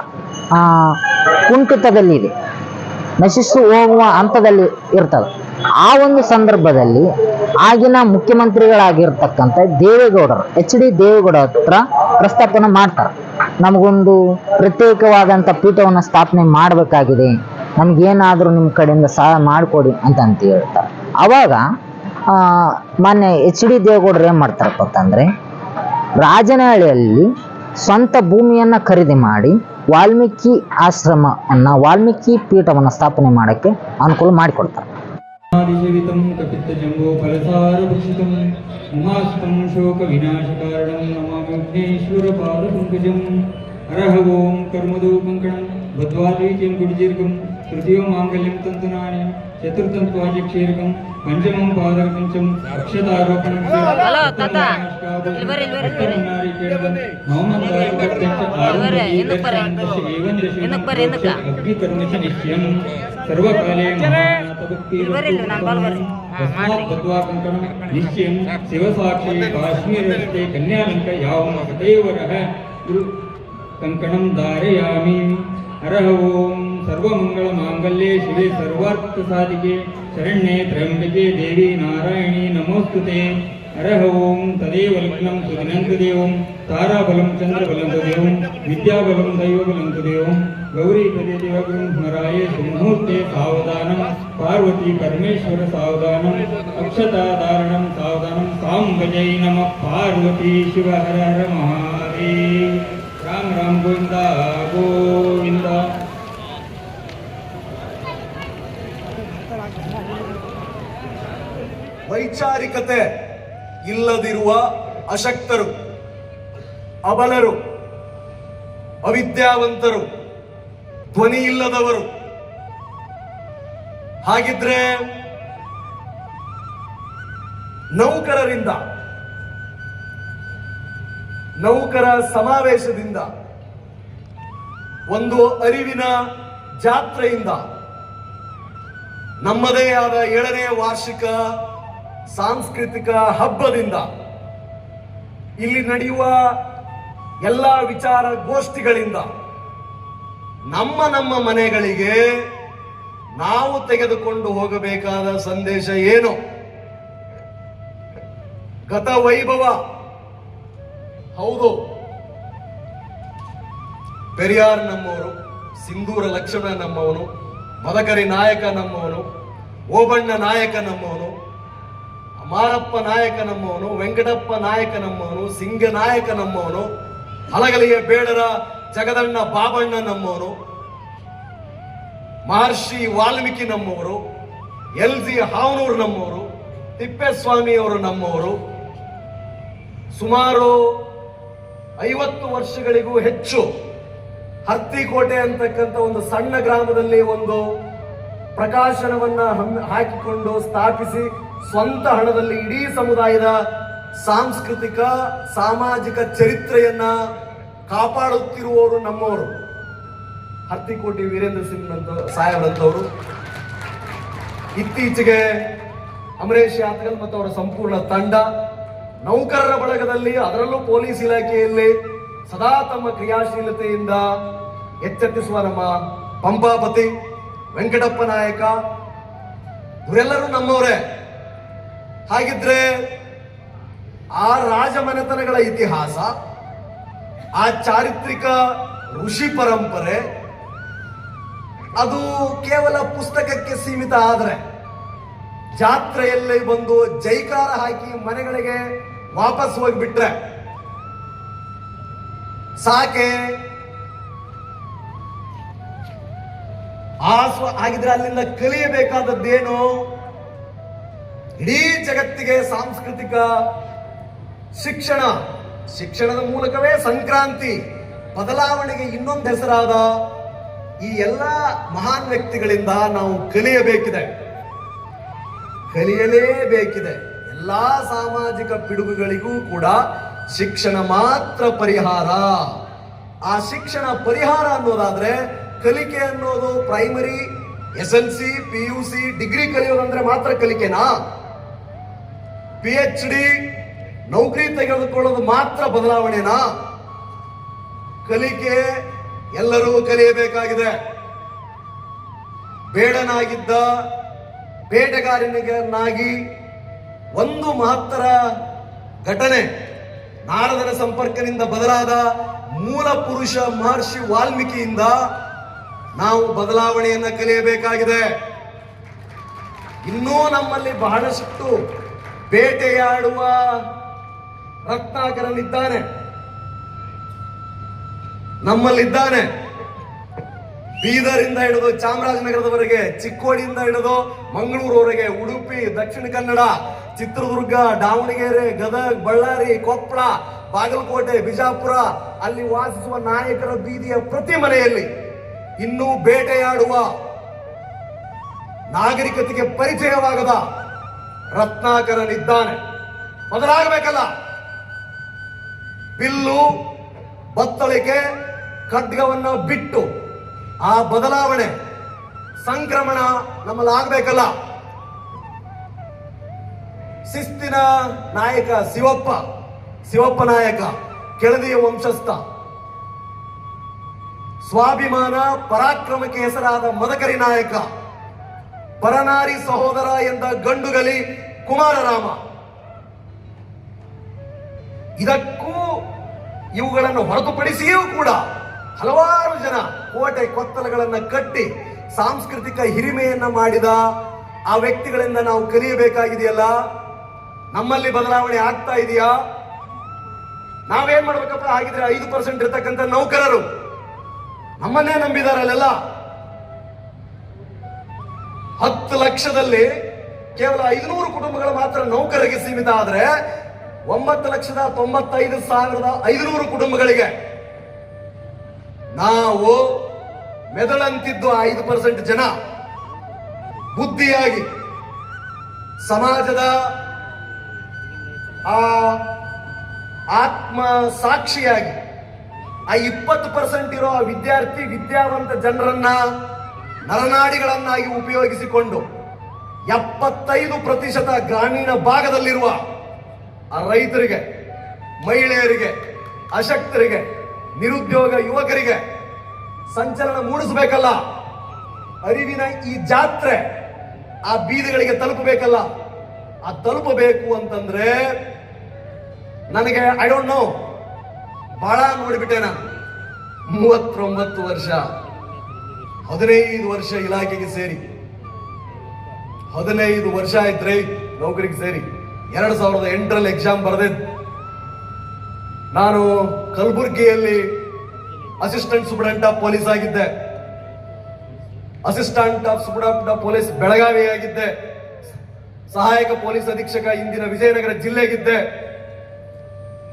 ಕುಂಠಿತದಲ್ಲಿದೆ, ನಶಿಸಿ ಹೋಗುವ ಹಂತದಲ್ಲಿ ಇರ್ತದೆ. ಆ ಒಂದು ಸಂದರ್ಭದಲ್ಲಿ ಆಗಿನ ಮುಖ್ಯಮಂತ್ರಿಗಳಾಗಿರ್ತಕ್ಕಂಥ ದೇವೇಗೌಡರು HD ದೇವೇಗೌಡ ಹತ್ರ ಪ್ರಸ್ತಾಪನ ಮಾಡ್ತಾರೆ. ನಮಗೊಂದು ಪ್ರತ್ಯೇಕವಾದಂಥ ಪೀಠವನ್ನು ಸ್ಥಾಪನೆ ಮಾಡಬೇಕಾಗಿದೆ, ನಮ್ಗೇನಾದರೂ ನಿಮ್ಮ ಕಡೆಯಿಂದ ಸಹಾಯ ಮಾಡಿಕೊಡಿ ಅಂತ ಹೇಳ್ತಾರೆ. ಅವಾಗ ಮಾನ್ಯ HD ದೇವೇಗೌಡರು ಏನು ಮಾಡ್ತಾರಪ್ಪ ಅಂತಂದರೆ, ರಾಜನಹಳ್ಳಿಯಲ್ಲಿ ಸ್ವಂತ ಭೂಮಿಯನ್ನು ಖರೀದಿ ಮಾಡಿ ವಾಲ್ಮೀಕಿ ಆಶ್ರಮವನ್ನು, ವಾಲ್ಮೀಕಿ ಪೀಠವನ್ನು ಸ್ಥಾಪನೆ ಮಾಡೋಕ್ಕೆ ಅನುಕೂಲ ಮಾಡಿಕೊಡ್ತಾರೆ. ಆದಿಶವಿತಂ ಕಪಿತ್ತಜಂಬೋ ಫಲಸಾರಭೂಷಿತಂ ಮಹಾಸ್ತಂ ಶೋಕ ವಿನಾಶಕಾರಣಂ ನಮಾಮಿ ವಿಘ್ನೇಶ್ವರ ಪಾದಪಂಕಜಂ. ಹರಃ ಓಂ ಕರ್ಮದೋ ಕಂಕಣಂ ಬದ್ಧ್ವಾದ್ವೈತ್ಯಂ ಗುಡಿದೀರ್ಘಂ ತೃತೀಯಂ ಮಾಂಗಲ್ಯಂ ತಂತುನಾನಿ ಚತುರ್ಥಂ ತ್ವಾಜಕ್ಷೀರ್ಘಂ ಪಂಚಮಂ ಪಾದಕಂಚಂ ಅಕ್ಷತಾರೋಪಣಂ ನಿಶ್ಚಯಂ ಸರ್ವಕಾಲೇ ನಿಶ್ಚಯಂ ಶಿವಸಾಕ್ಷಿ ಕಾಶ್ಮೀರಸ್ತೆ ಕನ್ಯಾಲಂಕ ಯಾವಂ ಸದೇವರಃ ಕಂಕಣಂ ಧಾರಯಾಮಿ. ಹರಃ ಓಂ ಸರ್ವಮಂಗಳ ಮಾಂಗಲ್ಯೆ ಶಿವೆ ಸರ್ವಾರ್ಥ ಸಾಧಿಕೆ ಶರಣ್ಯೆ ತ್ರ್ಯಂಬಕೆ ದೇವಿ ನಾರಾಯಣಿ ನಮೋಸ್ತುತೆ. ಹರಃ ಓಂ ತದೇವ ಲಗ್ನಂ ಸುದಿನಂತ ದೇವಂ ತಾರಾಬಲಂ ಚಂದ್ರಬಲಂ ದೇವಂ ವಿದ್ಯಾಬಲಂ ದೈವಬಲಂ ದೇವಂ ಗೌರೀಪದೇ ದೇವಗುರುಂ ಸ್ಮರಾಯೇ ಸುಮುಹೂರ್ತೆ ಸಾವಧಾನಂ ಪಾರ್ವತಿ ಪರಮೇಶ್ವರ ಸಾವಧಾನಂ ಅಕ್ಷತಾಧಾರಣಂ ಸಾವಧಾನಂ ಸಾಂಬಜೈ ನಮಃ ಪಾರ್ವತಿ ಶಿವ ಹರ ಹರ ಮಹಾದೇವ್. ರಾಮ್ ರಾಮ್ ಗೋವಿಂದ ಗೋವಿಂದ. ವೈಚಾರಿಕತೆ ಇಲ್ಲದಿರುವ ಅಶಕ್ತರು, ಅಬಲರು, ಅವಿದ್ಯಾವಂತರು, ಧ್ವನಿ ಇಲ್ಲದವರು, ಹಾಗಿದ್ರೆ ನೌಕರರಿಂದ, ನೌಕರ ಸಮಾವೇಶದಿಂದ, ಒಂದು ಅರಿವಿನ ಜಾತ್ರೆಯಿಂದ, ನಮ್ಮದೇ ಆದ 7ನೇ ವಾರ್ಷಿಕ ಸಾಂಸ್ಕೃತಿಕ ಹಬ್ಬದಿಂದ, ಇಲ್ಲಿ ನಡೆಯುವ ಎಲ್ಲ ವಿಚಾರ ಗೋಷ್ಠಿಗಳಿಂದ ನಮ್ಮ ನಮ್ಮ ಮನೆಗಳಿಗೆ ನಾವು ತೆಗೆದುಕೊಂಡು ಹೋಗಬೇಕಾದ ಸಂದೇಶ ಏನು? ಗತ ವೈಭವ. ಹೌದು, ಪೆರಿಯಾರ್ ನಮ್ಮವರು, ಸಿಂಧೂರ ಲಕ್ಷ್ಮಣ ನಮ್ಮವನು, ಮದಕರಿ ನಾಯಕ ನಮ್ಮವನು, ಓಬಣ್ಣ ನಾಯಕ ನಮ್ಮವನು, ಮಾರಪ್ಪ ನಾಯಕ ನಮ್ಮವನು, ವೆಂಕಟಪ್ಪ ನಾಯಕ ನಮ್ಮವನು, ಸಿಂಗ ನಾಯಕ ನಮ್ಮವನು, ಹಲಗಲಿಯ ಬೇಡರ ಜಗದಣ್ಣ ಬಾಬಣ್ಣ ನಮ್ಮವನು, ಮಹರ್ಷಿ ವಾಲ್ಮೀಕಿ ನಮ್ಮವರು, LG ಹಾವನೂರು ನಮ್ಮವರು, ತಿಪ್ಪೇಸ್ವಾಮಿಯವರು ನಮ್ಮವರು. ಸುಮಾರು 50 ವರ್ಷಗಳಿಗೂ ಹೆಚ್ಚು ಹರ್ತಿಕೋಟೆ ಅಂತಕ್ಕಂಥ ಒಂದು ಸಣ್ಣ ಗ್ರಾಮದಲ್ಲಿ ಒಂದು ಪ್ರಕಾಶನವನ್ನ ಹಾಕಿಕೊಂಡು ಸ್ಥಾಪಿಸಿ ಸ್ವಂತ ಹಣದಲ್ಲಿ ಇಡೀ ಸಮುದಾಯದ ಸಾಂಸ್ಕೃತಿಕ ಸಾಮಾಜಿಕ ಚರಿತ್ರೆಯನ್ನ ಕಾಪಾಡುತ್ತಿರುವವರು ನಮ್ಮವರು. ಹರ್ತಿಕೋಟಿ ವೀರೇಂದ್ರ ಸಿಂಗ್ ಸಾಹೇಬ್ರಂತವರು. ಇತ್ತೀಚೆಗೆ ಅಮರೇಶ್ ಯಾತ್ಗಲ್ ಮತ್ತು ಅವರ ಸಂಪೂರ್ಣ ತಂಡ ನೌಕರರ ಬಳಗದಲ್ಲಿ, ಅದರಲ್ಲೂ ಪೊಲೀಸ್ ಇಲಾಖೆಯಲ್ಲಿ ಸದಾ ತಮ್ಮ ಕ್ರಿಯಾಶೀಲತೆಯಿಂದ ಎಚ್ಚೆತ್ತಿಸುವ ನಮ್ಮ ಪಂಪಾಪತಿ ವೆಂಕಟಪ್ಪ ನಾಯಕ, ಇವರೆಲ್ಲರೂ ನಮ್ಮವರೇ. ಹಾಗಿದ್ರೆ ಆ ರಾಜಮನೆತನಗಳ ಇತಿಹಾಸ, ಆ ಚಾರಿತ್ರಿಕ ಋಷಿ ಪರಂಪರೆ ಅದು ಕೇವಲ ಪುಸ್ತಕಕ್ಕೆ ಸೀಮಿತ ಆದ್ರೆ, ಜಾತ್ರೆಯಲ್ಲಿ ಬಂದು ಜೈಕಾರ ಹಾಕಿ ಮನೆಗಳಿಗೆ ವಾಪಸ್ ಹೋಗ್ಬಿಟ್ರೆ ಸಾಕೆ. ಹಾಗಿದ್ರೆ ಅಲ್ಲಿಂದ ಕಲಿಯಬೇಕಾದದ್ದೇನು? ಇಡೀ ಜಗತ್ತಿಗೆ ಸಾಂಸ್ಕೃತಿಕ ಶಿಕ್ಷಣ, ಶಿಕ್ಷಣದ ಮೂಲಕವೇ ಸಂಕ್ರಾಂತಿ ಬದಲಾವಣೆಗೆ ಇನ್ನೊಂದು ಹೆಸರಾದ ಈ ಎಲ್ಲ ಮಹಾನ್ ವ್ಯಕ್ತಿಗಳಿಂದ ನಾವು ಕಲಿಯಬೇಕಿದೆ, ಕಲಿಯಲೇಬೇಕಿದೆ. ಎಲ್ಲಾ ಸಾಮಾಜಿಕ ಪಿಡುಗುಗಳಿಗೂ ಕೂಡ ಶಿಕ್ಷಣ ಮಾತ್ರ ಪರಿಹಾರ. ಆ ಶಿಕ್ಷಣ ಪರಿಹಾರ ಅನ್ನೋದಾದ್ರೆ, ಕಲಿಕೆ ಅನ್ನೋದು ಪ್ರೈಮರಿ, SLC, PUC, ಡಿಗ್ರಿ ಕಲಿಯೋದಂದ್ರೆ ಮಾತ್ರ ಕಲಿಕೆನಾ? PhD ನೌಕರಿ ತೆಗೆದುಕೊಳ್ಳೋದು ಮಾತ್ರ ಬದಲಾವಣೆನಾ? ಕಲಿಕೆ ಎಲ್ಲರೂ ಕಲಿಯಬೇಕಾಗಿದೆ. ಬೇಡನಾಗಿದ್ದ ಬೇಟೆಗಾರನಿಗನಾಗಿ ಒಂದು ಮಹತ್ತರ ಘಟನೆ, ನಾರದರ ಸಂಪರ್ಕದಿಂದ ಬದಲಾದ ಮೂಲ ಪುರುಷ ಮಹರ್ಷಿ ವಾಲ್ಮೀಕಿಯಿಂದ ನಾವು ಬದಲಾವಣೆಯನ್ನ ಕಲಿಯಬೇಕಾಗಿದೆ. ಇನ್ನೂ ನಮ್ಮಲ್ಲಿ ಬಹಳಷ್ಟು ಬೇಟೆಯಾಡುವ ರತ್ನಾಕರನಿದ್ದಾನೆ, ನಮ್ಮಲ್ಲಿದ್ದಾನೆ. ಬೀದರಿಂದ ಹಿಡಿದು ಚಾಮರಾಜನಗರದವರೆಗೆ, ಚಿಕ್ಕೋಡಿಯಿಂದ ಹಿಡಿದು ಮಂಗಳೂರವರೆಗೆ, ಉಡುಪಿ, ದಕ್ಷಿಣ ಕನ್ನಡ, ಚಿತ್ರದುರ್ಗ, ದಾವಣಗೆರೆ, ಗದಗ, ಬಳ್ಳಾರಿ, ಕೊಪ್ಪಳ, ಬಾಗಲಕೋಟೆ, ಬಿಜಾಪುರ, ಅಲ್ಲಿ ವಾಸಿಸುವ ನಾಯಕರ ಬೀದಿಯ ಪ್ರತಿ ಮನೆಯಲ್ಲಿ ಇನ್ನೂ ಬೇಟೆಯಾಡುವ, ನಾಗರಿಕತೆಗೆ ಪರಿಚಯವಾಗದ ರತ್ನಾಕರನಿದ್ದಾನೆ. ಬದಲಾಗಬೇಕಲ್ಲ. ಬಿಲ್ಲು, ಬತ್ತಳಿಕೆ, ಖಡ್ಗವನ್ನ ಬಿಟ್ಟು ಆ ಬದಲಾವಣೆ, ಸಂಕ್ರಮಣ ನಮ್ಮಲ್ಲಿ ಆಗ್ಬೇಕಲ್ಲ. ಶಿಸ್ತಿನ ನಾಯಕ ಶಿವಪ್ಪ ನಾಯಕ, ಕೆಳದಿಯ ವಂಶಸ್ಥ. ಸ್ವಾಭಿಮಾನ ಪರಾಕ್ರಮಕ್ಕೆ ಹೆಸರಾದ ಮದಕರಿ ನಾಯಕ, ಪರನಾರಿ ಸಹೋದರ ಎಂದ ಗಂಡುಗಲಿ ಕುಮಾರರಾಮ. ಇದಕ್ಕೂ ಇವುಗಳನ್ನು ಹೊರತುಪಡಿಸಿಯೂ ಕೂಡ ಹಲವಾರು ಜನ ಕೋಟೆ ಕೊತ್ತಲಗಳನ್ನ ಕಟ್ಟಿ ಸಾಂಸ್ಕೃತಿಕ ಹಿರಿಮೆಯನ್ನ ಮಾಡಿದ ಆ ವ್ಯಕ್ತಿಗಳಿಂದ ನಾವು ಕಲಿಯಬೇಕಾಗಿದೆಯಲ್ಲ. ನಮ್ಮಲ್ಲಿ ಬದಲಾವಣೆ ಆಗ್ತಾ ಇದೆಯಾ? ನಾವೇನ್ ಮಾಡ್ಬೇಕಪ್ಪ? ಹಾಗಿದ್ರೆ 5% ಇರ್ತಕ್ಕಂಥ ನೌಕರರು ನಮ್ಮನ್ನೇ ನಂಬಿದಾರಲ್ಲೆಲ್ಲ. 10 ಲಕ್ಷದಲ್ಲಿ ಕೇವಲ 500 ಕುಟುಂಬಗಳು ಮಾತ್ರ ನೌಕರರಿಗೆ ಸೀಮಿತ ಆದ್ರೆ 9,95,500 ಕುಟುಂಬಗಳಿಗೆ ನಾವು ಮೆದಳಂತಿದ್ದು 5% ಜನ ಬುದ್ಧಿಯಾಗಿ ಸಮಾಜದ ಆ ಆತ್ಮ ಸಾಕ್ಷಿಯಾಗಿ ಆ 20% ಇರೋ ವಿದ್ಯಾವಂತ ಜನರನ್ನ ನರನಾಡಿಗಳನ್ನಾಗಿ ಉಪಯೋಗಿಸಿಕೊಂಡು 75% ಗ್ರಾಮೀಣ ಭಾಗದಲ್ಲಿರುವ ಆ ರೈತರಿಗೆ, ಮಹಿಳೆಯರಿಗೆ, ಅಶಕ್ತರಿಗೆ, ನಿರುದ್ಯೋಗ ಯುವಕರಿಗೆ ಸಂಚಲನ ಮೂಡಿಸಬೇಕಲ್ಲ. ಅರಿವಿನ ಈ ಜಾತ್ರೆ ಆ ಬೀದಿಗಳಿಗೆ ತಲುಪಬೇಕಲ್ಲ. ಆ ತಲುಪಬೇಕು ಅಂತಂದ್ರೆ ನನಗೆ ಐ ಡೋಂಟ್ ನೋ, ಬಹಳ ನೋಡಿಬಿಟ್ಟೆ ನಾನು. 39 ವರ್ಷ, 15 ವರ್ಷ ಇಲಾಖೆಗೆ ಸೇರಿ, 15 ವರ್ಷ ಆಯ್ತ್ರಿ ನೌಕರಿಗೆ ಸೇರಿ. 2008ರಲ್ಲಿ ಎಕ್ಸಾಮ್ ಬರೆದಿದ್ದು. ನಾನು ಕಲಬುರ್ಗಿಯಲ್ಲಿ ಅಸಿಸ್ಟೆಂಟ್ ಸೂಪರಿಂಟೆಂಡೆಂಟ್ ಆಫ್ ಪೊಲೀಸ್ ಆಗಿದ್ದೆ, assistant of superintendent of police Belagavi ಆಗಿದ್ದೆ, ಸಹಾಯಕ ಪೊಲೀಸ್ ಅಧೀಕ್ಷಕ ಇಂದಿನ ವಿಜಯನಗರ ಜಿಲ್ಲೆಗಿದ್ದೆ.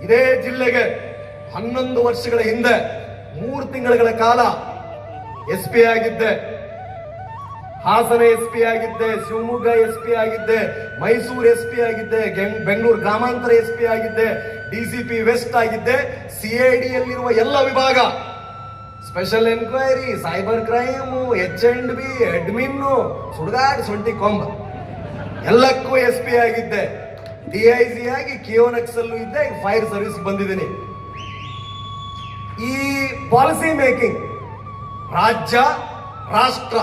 ಇದೇ ಜಿಲ್ಲೆಗೆ 11 ವರ್ಷಗಳ ಹಿಂದೆ 3 ತಿಂಗಳ ಕಾಲ SP ಆಗಿದ್ದೆ. ಹಾಸನ SP ಆಗಿದ್ದೆ, ಶಿವಮೊಗ್ಗ SP ಆಗಿದ್ದೆ, ಮೈಸೂರು SP ಆಗಿದ್ದೆ, ಬೆಂಗಳೂರು ಗ್ರಾಮಾಂತರ SP ಆಗಿದ್ದೆ, DCP ವೆಸ್ಟ್ ಆಗಿದ್ದೆ. CID ಯಲ್ಲಿರುವ ಎಲ್ಲ ವಿಭಾಗ, special enquiry, cyber crime, H&B, admin, ಸುಡ್ಗಾಡ್, ಸೊಂಟಿ ಕೊಂಬ ಎಲ್ಲಕ್ಕೂ SP ಆಗಿದ್ದೆ. DIG ಆಗಿ KONXಲ್ಲೂ ಇದ್ದೆ. ಫೈರ್ ಸರ್ವಿಸ್ ಬಂದಿದ್ದೀನಿ. ಈ ಪಾಲಿಸಿ ಮೇಕಿಂಗ್, ರಾಜ್ಯ ರಾಷ್ಟ್ರ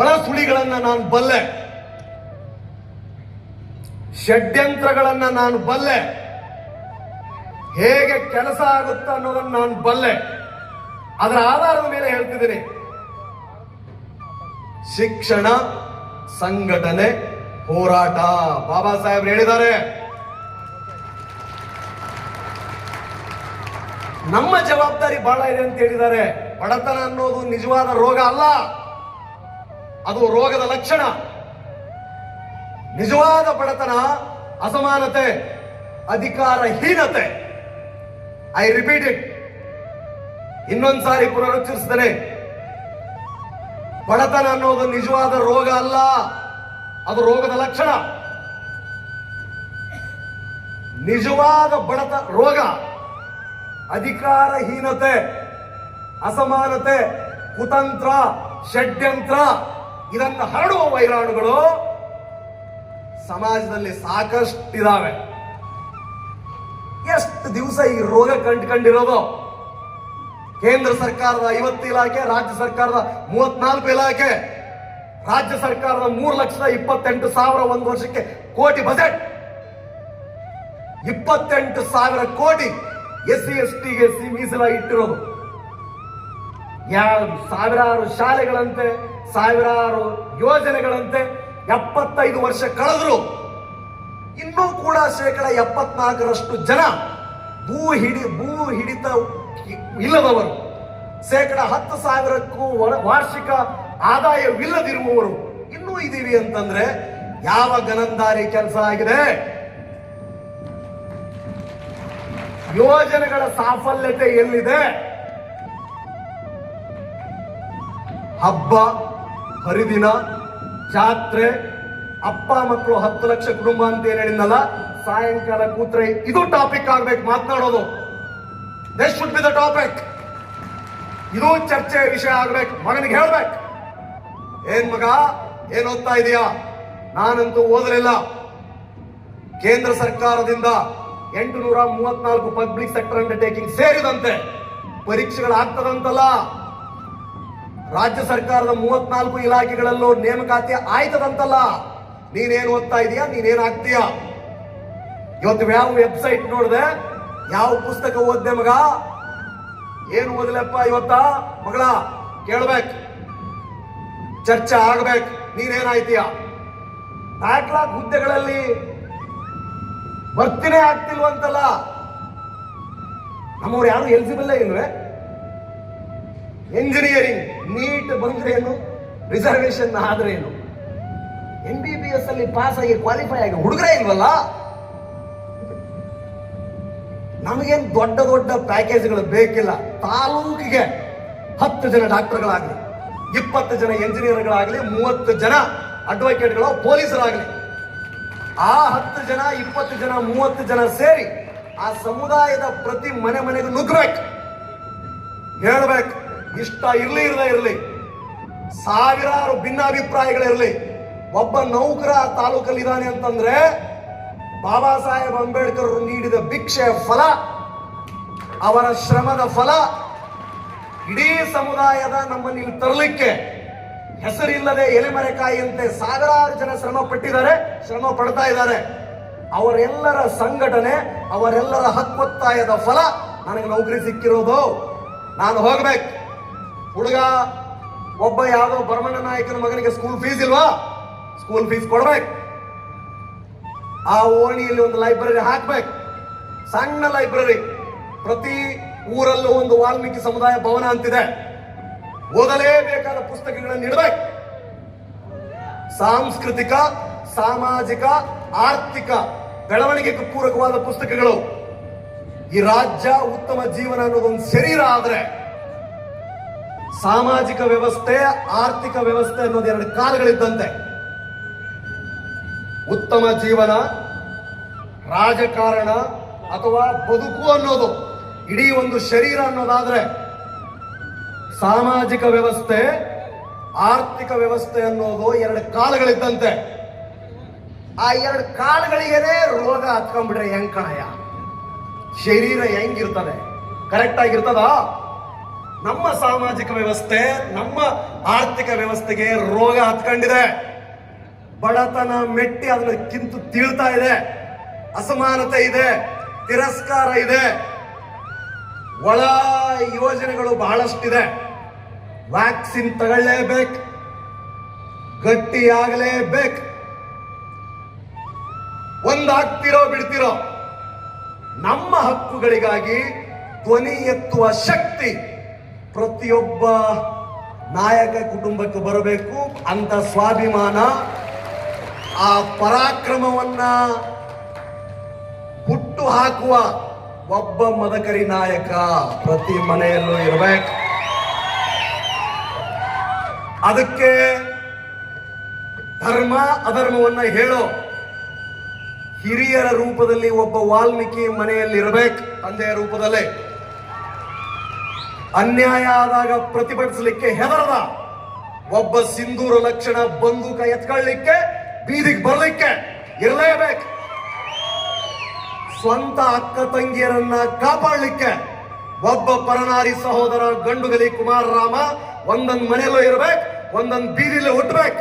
ಒಳ ಸುಳಿಗಳನ್ನ ನಾನು ಬಲ್ಲೆ, ಷಡ್ಯಂತ್ರಗಳನ್ನ ನಾನು ಬಲ್ಲೆ, ಹೇಗೆ ಕೆಲಸ ಆಗುತ್ತೆ ಅನ್ನೋದನ್ನು ನಾನು ಬಲ್ಲೆ. ಅದರ ಆಧಾರದ ಮೇಲೆ ಹೇಳ್ತಿದ್ದೀನಿ. ಶಿಕ್ಷಣ, ಸಂಘಟನೆ, ಹೋರಾಟ. ಬಾಬಾ ಸಾಹೇಬ್ರು ಹೇಳಿದ್ದಾರೆ, ನಮ್ಮ ಜವಾಬ್ದಾರಿ ಬಹಳ ಇದೆ ಅಂತ ಹೇಳಿದ್ದಾರೆ. ಬಡತನ ಅನ್ನೋದು ನಿಜವಾದ ರೋಗ ಅಲ್ಲ, ಅದು ರೋಗದ ಲಕ್ಷಣ. ನಿಜವಾದ ಬಡತನ ಅಸಮಾನತೆ, ಅಧಿಕಾರಹೀನತೆ. ಐ ರಿಪೀಟ್ ಇಟ್, ಇನ್ನೊಂದ್ಸಾರಿ ಪುನರುಚ್ಚರಿಸ್ತೇನೆ. ಬಡತನ ಅನ್ನೋದು ನಿಜವಾದ ರೋಗ ಅಲ್ಲ, ಅದು ರೋಗದ ಲಕ್ಷಣ. ನಿಜವಾದ ರೋಗ ಅಧಿಕಾರಹೀನತೆ, ಅಸಮಾನತೆ, ಕುತಂತ್ರ, ಷಡ್ಯಂತ್ರ. ಇದನ್ನು ಹರಡುವ ವೈರಾಣುಗಳು ಸಮಾಜದಲ್ಲಿ ಸಾಕಷ್ಟಿದಾವೆ. ಎಷ್ಟು ದಿವಸ ಈ ರೋಗ ಕಂಡುಕೊಂಡಿರೋದು? ಕೇಂದ್ರ ಸರ್ಕಾರದ 50 ಇಲಾಖೆ, ರಾಜ್ಯ ಸರ್ಕಾರದ 34 ಇಲಾಖೆ ರಾಜ್ಯ ಸರ್ಕಾರದ 3,28,000 ಒಂದು ವರ್ಷಕ್ಕೆ ಕೋಟಿ ಬಜೆಟ್, 28,000 ಕೋಟಿ SC STಗೆ ಮೀಸಲಾಗಿ ಇಟ್ಟಿರೋದು. ಸಾವಿರಾರು ಶಾಲೆಗಳಂತೆ, ಸಾವಿರಾರು ಯೋಜನೆಗಳಂತೆ 75 ವರ್ಷ ಕಳೆದ್ರು ಇನ್ನೂ ಕೂಡ 74% ಜನ ಭೂ ಹಿಡಿತ ಇಲ್ಲದವರು, 10,000ಕ್ಕೂ ವಾರ್ಷಿಕ ಆದಾಯವಿಲ್ಲದಿರುವವರು ಇನ್ನೂ ಇದೀವಿ ಅಂತಂದ್ರೆ ಯಾವ ಗನಂದಾರಿ ಕೆಲಸ ಆಗಿದೆ? ಯೋಜನೆಗಳ ಸಾಫಲ್ಯತೆ ಎಲ್ಲಿದೆ? ಹಬ್ಬ ಹರಿದಿನ ಜಾತ್ರೆ, ಅಪ್ಪ ಮಕ್ಕಳು 10 ಲಕ್ಷ ಕುಟುಂಬ ಅಂತ ಏನ್ ಹೇಳಿದ್ನಲ್ಲ, ಸಾಯಂಕಾಲ ಕೂತ್ರೆ ಇದು ಟಾಪಿಕ್ ಆಗ್ಬೇಕು ಮಾತನಾಡೋದು. This should be the topic. ಇದು ಚರ್ಚೆ ವಿಷಯ ಆಗ್ಬೇಕು. ಮಗನಿಗೆ ಹೇಳ್ಬೇಕು, ಏನ್ ಮಗ ಏನ್ ಓದ್ತಾ ಇದೀಯಾ? ನಾನಂತೂ ಓದಲಿಲ್ಲ. ಕೇಂದ್ರ ಸರ್ಕಾರದಿಂದ 834 ಪಬ್ಲಿಕ್ ಸೆಕ್ಟರ್ ಅಂಡರ್ಟೇಕಿಂಗ್ ಸೇರಿದಂತೆ ಪರೀಕ್ಷೆಗಳಾಗ್ತದಂತಲ್ಲ. ರಾಜ್ಯ ಸರ್ಕಾರದ 34 ಇಲಾಖೆಗಳಲ್ಲೂ ನೇಮಕಾತಿ ಆಯ್ತದಂತಲ್ಲ. ನೀನೇನು ಓದ್ತಾ ಇದೀಯಾ? ನೀನೇನ್ ಆಗ್ತೀಯಾ? ಇವತ್ತು ಯಾವ ವೆಬ್ಸೈಟ್ ನೋಡಿದೆ, ಯಾವ ಪುಸ್ತಕ ಓದ್ದೆ ಮಗ, ಏನು ಓದಲಪ್ಪ ಇವತ್ತ ಮಗಳ? ಕೇಳ್ಬೇಕು, ಚರ್ಚೆ ಆಗ್ಬೇಕು. ನೀನೇನಾಯ್ತೀಯ? ಬ್ಯಾಕ್ಲಾಗ್ ಹುದ್ದೆಗಳಲ್ಲಿ ಭರ್ತಿನೇ ಆಗ್ತಿಲ್ವಂತಲ್ಲ. ನಮ್ಮವ್ರು ಯಾರು ಎಲಿಜಿಬಲ್ ಇಲ್ವೇ? ಎಂಜಿನಿಯರಿಂಗ್ ನೀಟ್ ಬಂದ್ರೆ ಏನು, ರಿಸರ್ವೇಶನ್ ಆದ್ರೆ ಏನು, MBBS ಅಲ್ಲಿ ಪಾಸ್ ಆಗಿ ಕ್ವಾಲಿಫೈ ಆಗಿ ಹುಡುಗರೇ ಇಲ್ವಲ್ಲ. ನಮಗೇನು ದೊಡ್ಡ ದೊಡ್ಡ ಪ್ಯಾಕೇಜ್ಗಳು ಬೇಕಿಲ್ಲ. ತಾಲೂಕಿಗೆ 10 ಜನ ಡಾಕ್ಟರ್ಗಳಾಗ್ಲಿ, 20 ಜನ ಎಂಜಿನಿಯರ್ಗಳಾಗ್ಲಿ, 30 ಜನ ಅಡ್ವೊಕೇಟ್ಗಳು, ಪೊಲೀಸರಾಗ್ಲಿ, ಆ 10 ಜನ 20 ಜನ 30 ಜನ ಸೇರಿ ಆ ಸಮುದಾಯದ ಪ್ರತಿ ಮನೆಗೂ ನುಗ್ಗಬೇಕು, ಹೇಳ್ಬೇಕು. ಇಷ್ಟ ಇರ್ಲಿ ಇರದೇ ಇರಲಿ, ಸಾವಿರಾರು ಭಿನ್ನಾಭಿಪ್ರಾಯಗಳಿರಲಿ, ಒಬ್ಬ ನೌಕರ ತಾಲೂಕಲ್ಲಿ ಇದ್ದಾನೆ ಅಂತಂದ್ರೆ ಬಾಬಾ ಸಾಹೇಬ್ ಅಂಬೇಡ್ಕರ್ ನೀಡಿದ ಭಿಕ್ಷೆಯ ಫಲ, ಅವರ ಶ್ರಮದ ಫಲ, ಇಡೀ ಸಮುದಾಯದ ನಮ್ಮನ್ನು ಇಲ್ಲಿ ತರಲಿಕ್ಕೆ ಹೆಸರಿಲ್ಲದೆ ಎಲೆಮರೆಕಾಯಿಯಂತೆ ಸಾವಿರಾರು ಜನ ಶ್ರಮ ಪಟ್ಟಿದ್ದಾರೆ, ಶ್ರಮ ಪಡ್ತಾ ಇದ್ದಾರೆ. ಅವರೆಲ್ಲರ ಸಂಘಟನೆ, ಅವರೆಲ್ಲರ ಹಕ್ಕೊತ್ತಾಯದ ಫಲ ನನಗೆ ನೌಕರಿ ಸಿಕ್ಕಿರೋದು. ನಾನು ಹೋಗ್ಬೇಕು. ಹುಡುಗ ಒಬ್ಬ ಯಾವುದೋ ಭರಮಣ್ಣ ನಾಯಕನ ಮಗನಿಗೆ ಸ್ಕೂಲ್ ಫೀಸ್ ಇಲ್ವಾ? ಸ್ಕೂಲ್ ಫೀಸ್ ಕೊಡ್ಬೇಕು. ಆ ಓಣಿಯಲ್ಲಿ ಒಂದು ಲೈಬ್ರರಿ ಹಾಕ್ಬೇಕು, ಸಣ್ಣ ಲೈಬ್ರರಿ. ಪ್ರತಿ ಊರಲ್ಲೂ ಒಂದು ವಾಲ್ಮೀಕಿ ಸಮುದಾಯ ಭವನ ಅಂತಿದೆ. ಓದಲೇಬೇಕಾದ ಪುಸ್ತಕಗಳನ್ನು ಇಡಬೇಕು. ಸಾಂಸ್ಕೃತಿಕ, ಸಾಮಾಜಿಕ, ಆರ್ಥಿಕ ಬೆಳವಣಿಗೆಗೆ ಪೂರಕವಾದ ಪುಸ್ತಕಗಳು. ಈ ರಾಜ್ಯ ಉತ್ತಮ ಜೀವನ ಅನ್ನೋದೊಂದು ಶರೀರ ಆದ್ರೆ, ಸಾಮಾಜಿಕ ವ್ಯವಸ್ಥೆ, ಆರ್ಥಿಕ ವ್ಯವಸ್ಥೆ ಅನ್ನೋದು 2 ಕಾಲುಗಳಿದ್ದಂತೆ. ಉತ್ತಮ ಜೀವನ, ರಾಜಕಾರಣ ಅಥವಾ ಬದುಕು ಅನ್ನೋದು ಇಡೀ ಒಂದು ಶರೀರ ಅನ್ನೋದಾದ್ರೆ, ಸಾಮಾಜಿಕ ವ್ಯವಸ್ಥೆ, ಆರ್ಥಿಕ ವ್ಯವಸ್ಥೆ ಅನ್ನೋದು 2 ಕಾಲುಗಳಿದ್ದಂತೆ. ಆ 2 ಕಾಲುಗಳಿಗೇನೆ ರೋಗ ಹತ್ಕೊಂಡ್ಬಿಟ್ರೆ ಹೆಂಗ್ ಕಣಯ್ಯ? ಶರೀರ ಹೆಂಗಿರ್ತದೆ? ಕರೆಕ್ಟ್ ಆಗಿರ್ತದ? ನಮ್ಮ ಸಾಮಾಜಿಕ ವ್ಯವಸ್ಥೆ, ನಮ್ಮ ಆರ್ಥಿಕ ವ್ಯವಸ್ಥೆಗೆ ರೋಗ ಹತ್ಕೊಂಡಿದೆ. ಬಡತನ ಮೆಟ್ಟಿ ಅದನ್ನ ಕಿಂತು ತೀಳ್ತಾ ಇದೆ. ಅಸಮಾನತೆ ಇದೆ, ತಿರಸ್ಕಾರ ಇದೆ, ಒಳ ಯೋಜನೆಗಳು ಬಹಳಷ್ಟಿದೆ. ವ್ಯಾಕ್ಸಿನ್ ತಗೊಳ್ಳೇಬೇಕು, ಗಟ್ಟಿಯಾಗಲೇಬೇಕು. ಒಂದಾಗ್ತಿರೋ ಬಿಡ್ತಿರೋ, ನಮ್ಮ ಹಕ್ಕುಗಳಿಗಾಗಿ ಧ್ವನಿ ಎತ್ತುವ ಶಕ್ತಿ ಪ್ರತಿಯೊಬ್ಬ ನಾಯಕ ಕುಟುಂಬಕ್ಕೆ ಬರಬೇಕು. ಅಂತ ಸ್ವಾಭಿಮಾನ, ಆ ಪರಾಕ್ರಮವನ್ನ ಹುಟ್ಟು ಹಾಕುವ ಒಬ್ಬ ಮದಕರಿ ನಾಯಕ ಪ್ರತಿ ಮನೆಯಲ್ಲೂ ಇರಬೇಕು. ಅದಕ್ಕೆ ಧರ್ಮ ಅಧರ್ಮವನ್ನ ಹೇಳೋ ಹಿರಿಯರ ರೂಪದಲ್ಲಿ ಒಬ್ಬ ವಾಲ್ಮೀಕಿ ಮನೆಯಲ್ಲಿ ಇರಬೇಕು, ತಂದೆಯ ರೂಪದಲ್ಲೇ. ಅನ್ಯಾಯ ಆದಾಗ ಪ್ರತಿಭಟಿಸಲಿಕ್ಕೆ ಹೆದರದ ಒಬ್ಬ ಸಿಂಧೂರ ಲಕ್ಷಣ ಬಂದೂಕ ಎತ್ಕೊಳ್ಳಿಕ್ಕೆ, ಬೀದಿಗೆ ಬರಲಿಕ್ಕೆ ಇರಲೇಬೇಕು. ಸ್ವಂತ ಅಕ್ಕ ತಂಗಿಯರನ್ನ ಕಾಪಾಡಲಿಕ್ಕೆ ಒಬ್ಬ ಪರನಾರಿ ಸಹೋದರ ಗಂಡುಗಲಿ ಕುಮಾರರಾಮ ಒಂದೊಂದು ಮನೆಯಲ್ಲೂ ಇರಬೇಕು, ಒಂದೊಂದು ಬೀದಿಲೇ ಹುಟ್ಟಬೇಕು.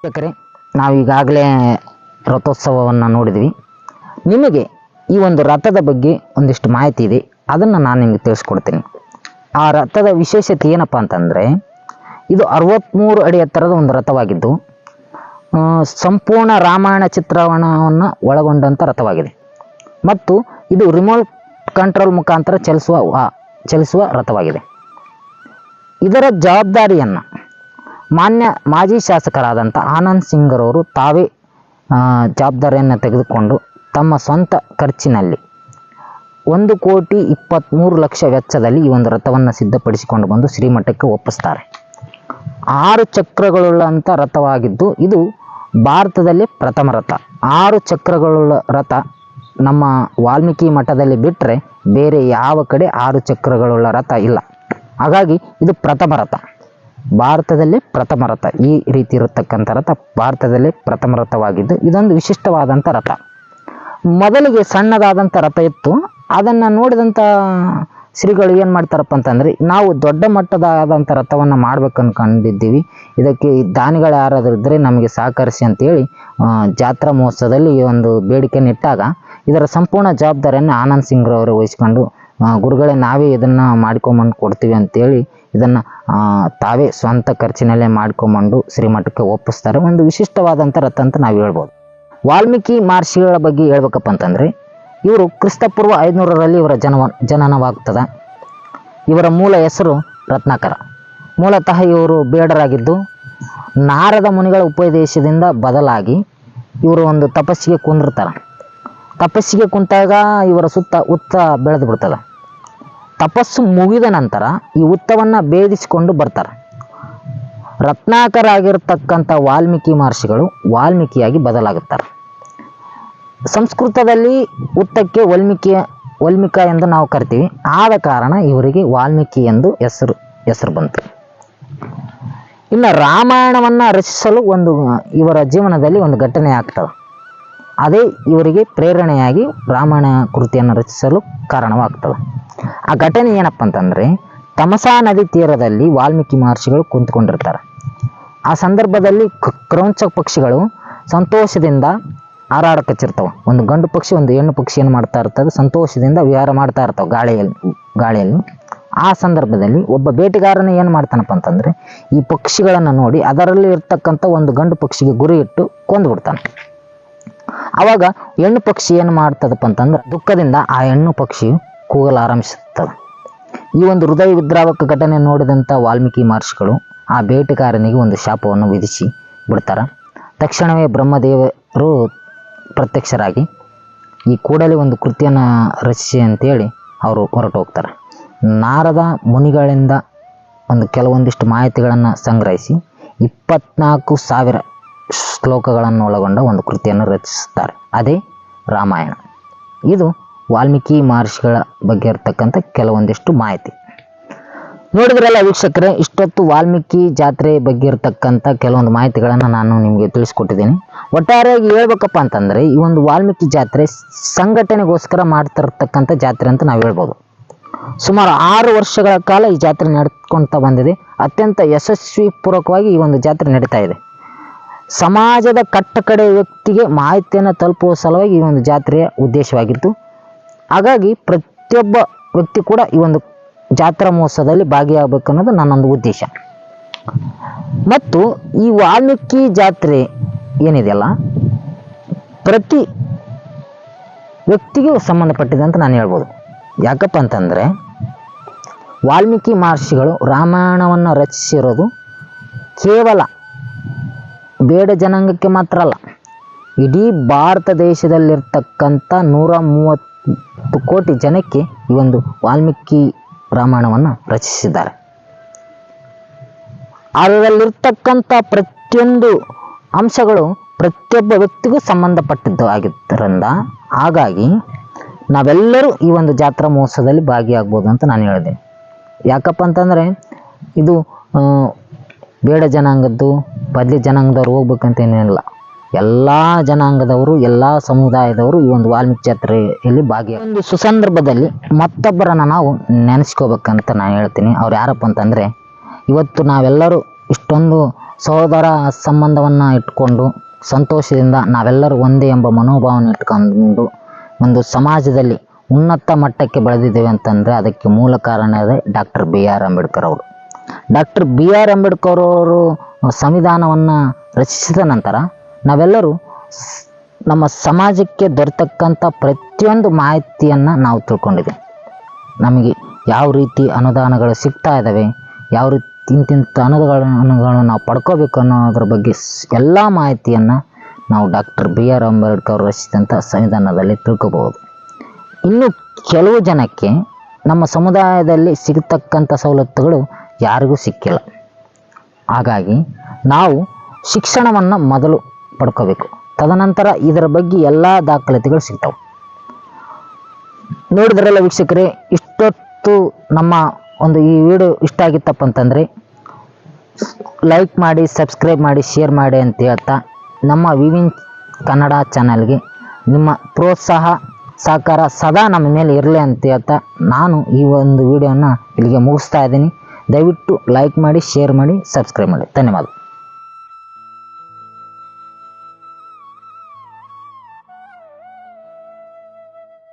ವೀಕ್ಷಕರೇ, ನಾವು ಈಗಾಗಲೇ ರಥೋತ್ಸವವನ್ನು ನೋಡಿದ್ವಿ. ನಿಮಗೆ ಈ ಒಂದು ರಥದ ಬಗ್ಗೆ ಒಂದಿಷ್ಟು ಮಾಹಿತಿ ಇದೆ, ಅದನ್ನು ನಾನು ನಿಮಗೆ ತಿಳಿಸ್ಕೊಡ್ತೀನಿ. ಆ ರಥದ ವಿಶೇಷತೆ ಏನಪ್ಪ ಅಂತಂದರೆ, ಇದು 63 ಅಡಿ ಎತ್ತರದ ಒಂದು ರಥವಾಗಿದ್ದು ಸಂಪೂರ್ಣ ರಾಮಾಯಣ ಚಿತ್ರಣವನ್ನು ಒಳಗೊಂಡಂಥ ರಥವಾಗಿದೆ ಮತ್ತು ಇದು ರಿಮೋಟ್ ಕಂಟ್ರೋಲ್ ಮುಖಾಂತರ ಚಲಿಸುವ ರಥವಾಗಿದೆ. ಇದರ ಜವಾಬ್ದಾರಿಯನ್ನು ಮಾಜಿ ಶಾಸಕರಾದಂಥ ಆನಂದ್ ಸಿಂಗ್ರವರು ತಾವೇ ಜವಾಬ್ದಾರಿಯನ್ನು ತೆಗೆದುಕೊಂಡು ತಮ್ಮ ಸ್ವಂತ ಖರ್ಚಿನಲ್ಲಿ 1,23,00,000 ವೆಚ್ಚದಲ್ಲಿ ಈ ಒಂದು ರಥವನ್ನು ಸಿದ್ಧಪಡಿಸಿಕೊಂಡು ಬಂದು ಶ್ರೀಮಠಕ್ಕೆ ಒಪ್ಪಿಸ್ತಾರೆ. 6 ಚಕ್ರಗಳುಳ್ಳಂಥ ರಥವಾಗಿದ್ದು ಇದು ಭಾರತದಲ್ಲಿ ಪ್ರಥಮ ರಥ. 6 ಚಕ್ರಗಳುಳ್ಳ ರಥ ನಮ್ಮ ವಾಲ್ಮೀಕಿ ಮಠದಲ್ಲಿ ಬಿಟ್ಟರೆ ಬೇರೆ ಯಾವ ಕಡೆ 6 ಚಕ್ರಗಳುಳ್ಳ ರಥ ಇಲ್ಲ. ಹಾಗಾಗಿ ಇದು ಪ್ರಥಮ ರಥ, ಭಾರತದಲ್ಲಿ ಪ್ರಥಮ ರಥ. ಈ ರೀತಿ ಇರತಕ್ಕಂಥ ರಥ ಭಾರತದಲ್ಲಿ ಪ್ರಥಮ ರಥವಾಗಿದ್ದು ಇದೊಂದು ವಿಶಿಷ್ಟವಾದಂಥ ರಥ. ಮೊದಲಿಗೆ ಸಣ್ಣದಾದಂಥ ರಥ ಇತ್ತು. ಅದನ್ನು ನೋಡಿದಂಥ ಶ್ರೀಗಳು ಏನು ಮಾಡ್ತಾರಪ್ಪ ಅಂತಂದರೆ, ನಾವು ದೊಡ್ಡ ಮಟ್ಟದಾದಂಥ ರಥವನ್ನು ಮಾಡ್ಬೇಕು ಅನ್ಕೊಂಡಿದ್ದೀವಿ, ಇದಕ್ಕೆ ದಾನಿಗಳು ಯಾರಾದರೂ ಇದ್ದರೆ ನಮಗೆ ಸಹಕರಿಸಿ ಅಂತೇಳಿ ಜಾತ್ರಾ ಮಹೋತ್ಸವದಲ್ಲಿ ಈ ಒಂದು ಬೇಡಿಕೆಯನ್ನು ಇಟ್ಟಾಗ ಇದರ ಸಂಪೂರ್ಣ ಜವಾಬ್ದಾರಿಯನ್ನು ಆನಂದ್ ಸಿಂಗ್ರವರು ವಹಿಸ್ಕೊಂಡು, ಗುರುಗಳೇ ನಾವೇ ಇದನ್ನು ಮಾಡ್ಕೊಂಬಂದು ಕೊಡ್ತೀವಿ ಅಂತೇಳಿ ಇದನ್ನು ತಾವೇ ಸ್ವಂತ ಖರ್ಚಿನಲ್ಲೇ ಮಾಡ್ಕೊಂಬಂದು ಶ್ರೀಮಠಕ್ಕೆ ಒಪ್ಪಿಸ್ತಾರೆ. ಒಂದು ವಿಶಿಷ್ಟವಾದಂಥ ರಥ ಅಂತ ನಾವು ಹೇಳ್ಬೋದು. ವಾಲ್ಮೀಕಿ ಮಹರ್ಷಿಗಳ ಬಗ್ಗೆ ಹೇಳ್ಬೇಕಪ್ಪ ಅಂತಂದರೆ, ಇವರು ಕ್ರಿಸ್ತಪೂರ್ವ 500ರಲ್ಲಿ ಇವರ ಜನನವಾಗ್ತದೆ. ಇವರ ಮೂಲ ಹೆಸರು ರತ್ನಾಕರ. ಮೂಲತಃ ಇವರು ಬೇಡರಾಗಿದ್ದು ನಾರದ ಮುನಿಗಳ ಉಪದೇಶದಿಂದ ಬದಲಾಗಿ ಇವರು ಒಂದು ತಪಸ್ಸಿಗೆ ಕುಂದಿರ್ತಾರೆ. ತಪಸ್ಸಿಗೆ ಕುಂತಾಗ ಇವರ ಸುತ್ತ ಹುತ್ತ ಬೆಳೆದು ಬಿಡ್ತದೆ. ತಪಸ್ಸು ಮುಗಿದ ನಂತರ ಈ ಹುತ್ತವನ್ನು ಭೇದಿಸಿಕೊಂಡು ಬರ್ತಾರೆ. ರತ್ನಾಕರಾಗಿರ್ತಕ್ಕಂಥ ವಾಲ್ಮೀಕಿ ಮಹರ್ಷಿಗಳು ವಾಲ್ಮೀಕಿಯಾಗಿ ಬದಲಾಗುತ್ತಾರೆ. ಸಂಸ್ಕೃತದಲ್ಲಿ ಹುತ್ತಕ್ಕೆ ವಲ್ಮಿಕ ಎಂದು ನಾವು ಕರಿತೀವಿ. ಆದ ಕಾರಣ ಇವರಿಗೆ ವಾಲ್ಮೀಕಿ ಎಂದು ಹೆಸರು ಬಂತು. ಇನ್ನು ರಾಮಾಯಣವನ್ನು ರಚಿಸಲು ಇವರ ಜೀವನದಲ್ಲಿ ಒಂದು ಘಟನೆ ಆಗ್ತದೆ. ಅದೇ ಇವರಿಗೆ ಪ್ರೇರಣೆಯಾಗಿ ರಾಮಾಯಣ ಕೃತಿಯನ್ನು ರಚಿಸಲು ಕಾರಣವಾಗ್ತದೆ. ಆ ಘಟನೆ ಏನಪ್ಪ ಅಂತಂದರೆ, ತಮಸಾ ನದಿ ತೀರದಲ್ಲಿ ವಾಲ್ಮೀಕಿ ಮಹರ್ಷಿಗಳು ಕುಂತ್ಕೊಂಡಿರ್ತಾರೆ. ಆ ಸಂದರ್ಭದಲ್ಲಿ ಕ್ರೌಂಚ ಪಕ್ಷಿಗಳು ಸಂತೋಷದಿಂದ ಹಾರಾಡಕಚ್ಚಿರ್ತವೆ. ಒಂದು ಗಂಡು ಪಕ್ಷಿ ಒಂದು ಹೆಣ್ಣು ಪಕ್ಷಿ ಏನು ಮಾಡ್ತಾ ಇರ್ತದೆ, ಸಂತೋಷದಿಂದ ವಿಹಾರ ಮಾಡ್ತಾ ಇರ್ತವೆ ಗಾಳಿಯಲ್ಲಿ. ಆ ಸಂದರ್ಭದಲ್ಲಿ ಒಬ್ಬ ಬೇಟೆಗಾರನ ಏನು ಮಾಡ್ತಾನಪ್ಪ ಅಂತಂದರೆ, ಈ ಪಕ್ಷಿಗಳನ್ನು ನೋಡಿ ಅದರಲ್ಲಿ ಇರ್ತಕ್ಕಂಥ ಒಂದು ಗಂಡು ಪಕ್ಷಿಗೆ ಗುರಿ ಇಟ್ಟು ಕೊಂದುಬಿಡ್ತಾನೆ. ಆವಾಗ ಹೆಣ್ಣು ಪಕ್ಷಿ ಏನು ಮಾಡ್ತದಪ್ಪ ಅಂತಂದ್ರೆ, ದುಃಖದಿಂದ ಆ ಹೆಣ್ಣು ಪಕ್ಷಿಯು ಕೂಗಲು ಆರಂಭಿಸುತ್ತದೆ. ಈ ಒಂದು ಹೃದಯ ವಿದ್ರಾವಕ ಘಟನೆ ನೋಡಿದಂಥ ವಾಲ್ಮೀಕಿ ಮಹರ್ಷಿಗಳು ಆ ಬೇಟೆಗಾರನಿಗೆ ಒಂದು ಶಾಪವನ್ನು ವಿಧಿಸಿ ಬಿಡ್ತಾರೆ. ತಕ್ಷಣವೇ ಬ್ರಹ್ಮದೇವರು ಪ್ರತ್ಯಕ್ಷರಾಗಿ ಈ ಕೂಡಲೇ ಒಂದು ಕೃತಿಯನ್ನು ರಚಿಸಿ ಅಂತೇಳಿ ಅವರು ಹೊರಟು ಹೋಗ್ತಾರೆ. ನಾರದ ಮುನಿಗಳಿಂದ ಕೆಲವೊಂದಿಷ್ಟು ಮಾಹಿತಿಗಳನ್ನು ಸಂಗ್ರಹಿಸಿ 24,000 ಶ್ಲೋಕಗಳನ್ನು ಒಳಗೊಂಡ ಒಂದು ಕೃತಿಯನ್ನು ರಚಿಸುತ್ತಾರೆ. ಅದೇ ರಾಮಾಯಣ. ಇದು ವಾಲ್ಮೀಕಿ ಮಹರ್ಷಿಗಳ ಬಗ್ಗೆ ಇರತಕ್ಕಂಥ ಕೆಲವೊಂದಿಷ್ಟು ಮಾಹಿತಿ. ನೋಡಿದ್ರಲ್ಲ ವೀಕ್ಷಕರೇ, ಇಷ್ಟೊತ್ತು ವಾಲ್ಮೀಕಿ ಜಾತ್ರೆ ಬಗ್ಗೆ ಇರತಕ್ಕಂಥ ಕೆಲವೊಂದು ಮಾಹಿತಿಗಳನ್ನು ನಾನು ನಿಮಗೆ ತಿಳಿಸ್ಕೊಟ್ಟಿದ್ದೀನಿ. ಒಟ್ಟಾರೆಯಾಗಿ ಹೇಳ್ಬೇಕಪ್ಪ ಅಂತಂದರೆ, ಈ ಒಂದು ವಾಲ್ಮೀಕಿ ಜಾತ್ರೆ ಸಂಘಟನೆಗೋಸ್ಕರ ಮಾಡ್ತಿರ್ತಕ್ಕಂಥ ಜಾತ್ರೆ ಅಂತ ನಾವು ಹೇಳ್ಬೋದು. ಸುಮಾರು 6 ವರ್ಷಗಳ ಕಾಲ ಈ ಜಾತ್ರೆ ನಡ್ಕೊಳ್ತಾ ಬಂದಿದೆ. ಅತ್ಯಂತ ಯಶಸ್ವಿ ಪೂರ್ವಕವಾಗಿ ಈ ಒಂದು ಜಾತ್ರೆ ನಡೀತಾ ಇದೆ. ಸಮಾಜದ ಕಟ್ಟಕಡೆ ವ್ಯಕ್ತಿಗೆ ಮಾಹಿತಿಯನ್ನು ತಲುಪುವ ಸಲುವಾಗಿ ಈ ಒಂದು ಜಾತ್ರೆಯ ಉದ್ದೇಶವಾಗಿತ್ತು. ಹಾಗಾಗಿ ಪ್ರತಿಯೊಬ್ಬ ವ್ಯಕ್ತಿ ಕೂಡ ಈ ಒಂದು ಜಾತ್ರಾ ಮಹೋತ್ಸವದಲ್ಲಿ ಭಾಗಿಯಾಗಬೇಕು ಅನ್ನೋದು ನನ್ನೊಂದು ಉದ್ದೇಶ. ಮತ್ತು ಈ ವಾಲ್ಮೀಕಿ ಜಾತ್ರೆ ಏನಿದೆಯಲ್ಲ, ಪ್ರತಿ ವ್ಯಕ್ತಿಗೂ ಸಂಬಂಧಪಟ್ಟಿದೆ ಅಂತ ನಾನು ಹೇಳ್ಬೋದು. ಯಾಕಪ್ಪ ಅಂತಂದರೆ, ವಾಲ್ಮೀಕಿ ಮಹರ್ಷಿಗಳು ರಾಮಾಯಣವನ್ನು ರಚಿಸಿರೋದು ಕೇವಲ ಬೇಡ ಜನಾಂಗಕ್ಕೆ ಮಾತ್ರ ಅಲ್ಲ, ಇಡೀ ಭಾರತ ದೇಶದಲ್ಲಿರ್ತಕ್ಕಂಥ 130 ಕೋಟಿ ಜನಕ್ಕೆ ಈ ಒಂದು ವಾಲ್ಮೀಕಿ ರಾಮಾಯಣವನ್ನು ರಚಿಸಿದ್ದಾರೆ. ಅದರಲ್ಲಿರ್ತಕ್ಕಂಥ ಪ್ರತಿಯೊಂದು ಅಂಶಗಳು ಪ್ರತಿಯೊಬ್ಬ ವ್ಯಕ್ತಿಗೂ ಸಂಬಂಧಪಟ್ಟಿದ್ದು ಆಗಿದ್ದರಿಂದ ಹಾಗಾಗಿ ನಾವೆಲ್ಲರೂ ಈ ಒಂದು ಜಾತ್ರಾ ಮಹೋತ್ಸವದಲ್ಲಿ ಭಾಗಿಯಾಗ್ಬೋದು ಅಂತ ನಾನು ಹೇಳಿದೆ. ಯಾಕಪ್ಪ ಅಂತಂದರೆ, ಇದು ಬೇಡ ಜನಾಂಗದ್ದು ಬದಲಿ ಜನಾಂಗದವ್ರು ಹೋಗ್ಬೇಕಂತ ಏನಿಲ್ಲ. ಎಲ್ಲ ಜನಾಂಗದವರು ಎಲ್ಲ ಸಮುದಾಯದವರು ಈ ಒಂದು ವಾಲ್ಮೀಕಿ ಜಾತ್ರೆಯಲ್ಲಿ ಒಂದು ಸುಸಂದರ್ಭದಲ್ಲಿ ಮತ್ತೊಬ್ಬರನ್ನು ನಾವು ನೆನೆಸ್ಕೋಬೇಕಂತ ನಾನು ಹೇಳ್ತೀನಿ. ಅವ್ರು ಯಾರಪ್ಪ ಅಂತಂದರೆ, ಇವತ್ತು ನಾವೆಲ್ಲರೂ ಇಷ್ಟೊಂದು ಸಹೋದರ ಸಂಬಂಧವನ್ನು ಇಟ್ಕೊಂಡು ಸಂತೋಷದಿಂದ ನಾವೆಲ್ಲರೂ ಒಂದೇ ಎಂಬ ಮನೋಭಾವನೆ ಇಟ್ಕೊಂಡು ಒಂದು ಸಮಾಜದಲ್ಲಿ ಉನ್ನತ ಮಟ್ಟಕ್ಕೆ ಬೆಳೆದಿದ್ದೇವೆ ಅಂತಂದರೆ ಅದಕ್ಕೆ ಮೂಲ ಕಾರಣ ಇದೆ ಡಾಕ್ಟರ್ ಬಿ ಆರ್ ಅಂಬೇಡ್ಕರ್ ಅವರು. ಡಾಕ್ಟರ್ ಬಿ ಆರ್ ಅಂಬೇಡ್ಕರ್ ಅವರು ಸಂವಿಧಾನವನ್ನು ರಚಿಸಿದ ನಂತರ ನಾವೆಲ್ಲರೂ ನಮ್ಮ ಸಮಾಜಕ್ಕೆ ದೊರೆತಕ್ಕಂಥ ಪ್ರತಿಯೊಂದು ಮಾಹಿತಿಯನ್ನು ನಾವು ತಿಳ್ಕೊಂಡಿದ್ದೇವೆ. ನಮಗೆ ಯಾವ ರೀತಿ ಅನುದಾನಗಳು ಸಿಗ್ತಾ ಇದ್ದಾವೆ, ಯಾವ ರೀತಿ ಇಂತಿಂಥ ಅನುದಾನಗಳನ್ನು ನಾವು ಪಡ್ಕೋಬೇಕು ಅನ್ನೋದ್ರ ಬಗ್ಗೆ ಎಲ್ಲ ಮಾಹಿತಿಯನ್ನು ನಾವು ಡಾಕ್ಟರ್ ಬಿ ಆರ್ ಅಂಬೇಡ್ಕರ್ ಅವರು ರಚಿಸಿದಂಥ ಸಂವಿಧಾನದಲ್ಲಿ ತಿಳ್ಕೊಬಹುದು. ಇನ್ನು ಕೆಲವು ಜನಕ್ಕೆ ನಮ್ಮ ಸಮುದಾಯದಲ್ಲಿ ಸಿಗತಕ್ಕಂಥ ಸವಲತ್ತುಗಳು ಯಾರಿಗೂ ಸಿಕ್ಕಿಲ್ಲ. ಹಾಗಾಗಿ ನಾವು ಶಿಕ್ಷಣವನ್ನು ಮೊದಲು ಪಡ್ಕೋಬೇಕು, ತದನಂತರ ಇದರ ಬಗ್ಗೆ ಎಲ್ಲ ದಾಖಲಾತಿಗಳು ಸಿಗ್ತವೆ. ನೋಡಿದ್ರಲ್ಲ ವೀಕ್ಷಕರೇ, ಇಷ್ಟೊತ್ತು ನಮ್ಮ ಒಂದು ಈ ವಿಡಿಯೋ ಇಷ್ಟ ಆಗಿತ್ತಪ್ಪ ಅಂತಂದರೆ ಲೈಕ್ ಮಾಡಿ, ಸಬ್ಸ್ಕ್ರೈಬ್ ಮಾಡಿ, ಶೇರ್ ಮಾಡಿ ಅಂತ ಹೇಳ್ತಾ ನಮ್ಮ ವಿವಿನ್ ಕನ್ನಡ ಚಾನಲ್ಗೆ ನಿಮ್ಮ ಪ್ರೋತ್ಸಾಹ ಸಹಕಾರ ಸದಾ ನಮ್ಮ ಮೇಲೆ ಇರಲಿ ಅಂತ ಹೇಳ್ತಾ ನಾನು ಈ ಒಂದು ವಿಡಿಯೋನ ಇಲ್ಲಿಗೆ ಮುಗಿಸ್ತಾ ಇದ್ದೀನಿ. ದಯವಿಟ್ಟು ಲೈಕ್ ಮಾಡಿ, ಶೇರ್ ಮಾಡಿ, ಸಬ್ಸ್ಕ್ರೈಬ್ ಮಾಡಿ. ಧನ್ಯವಾದ.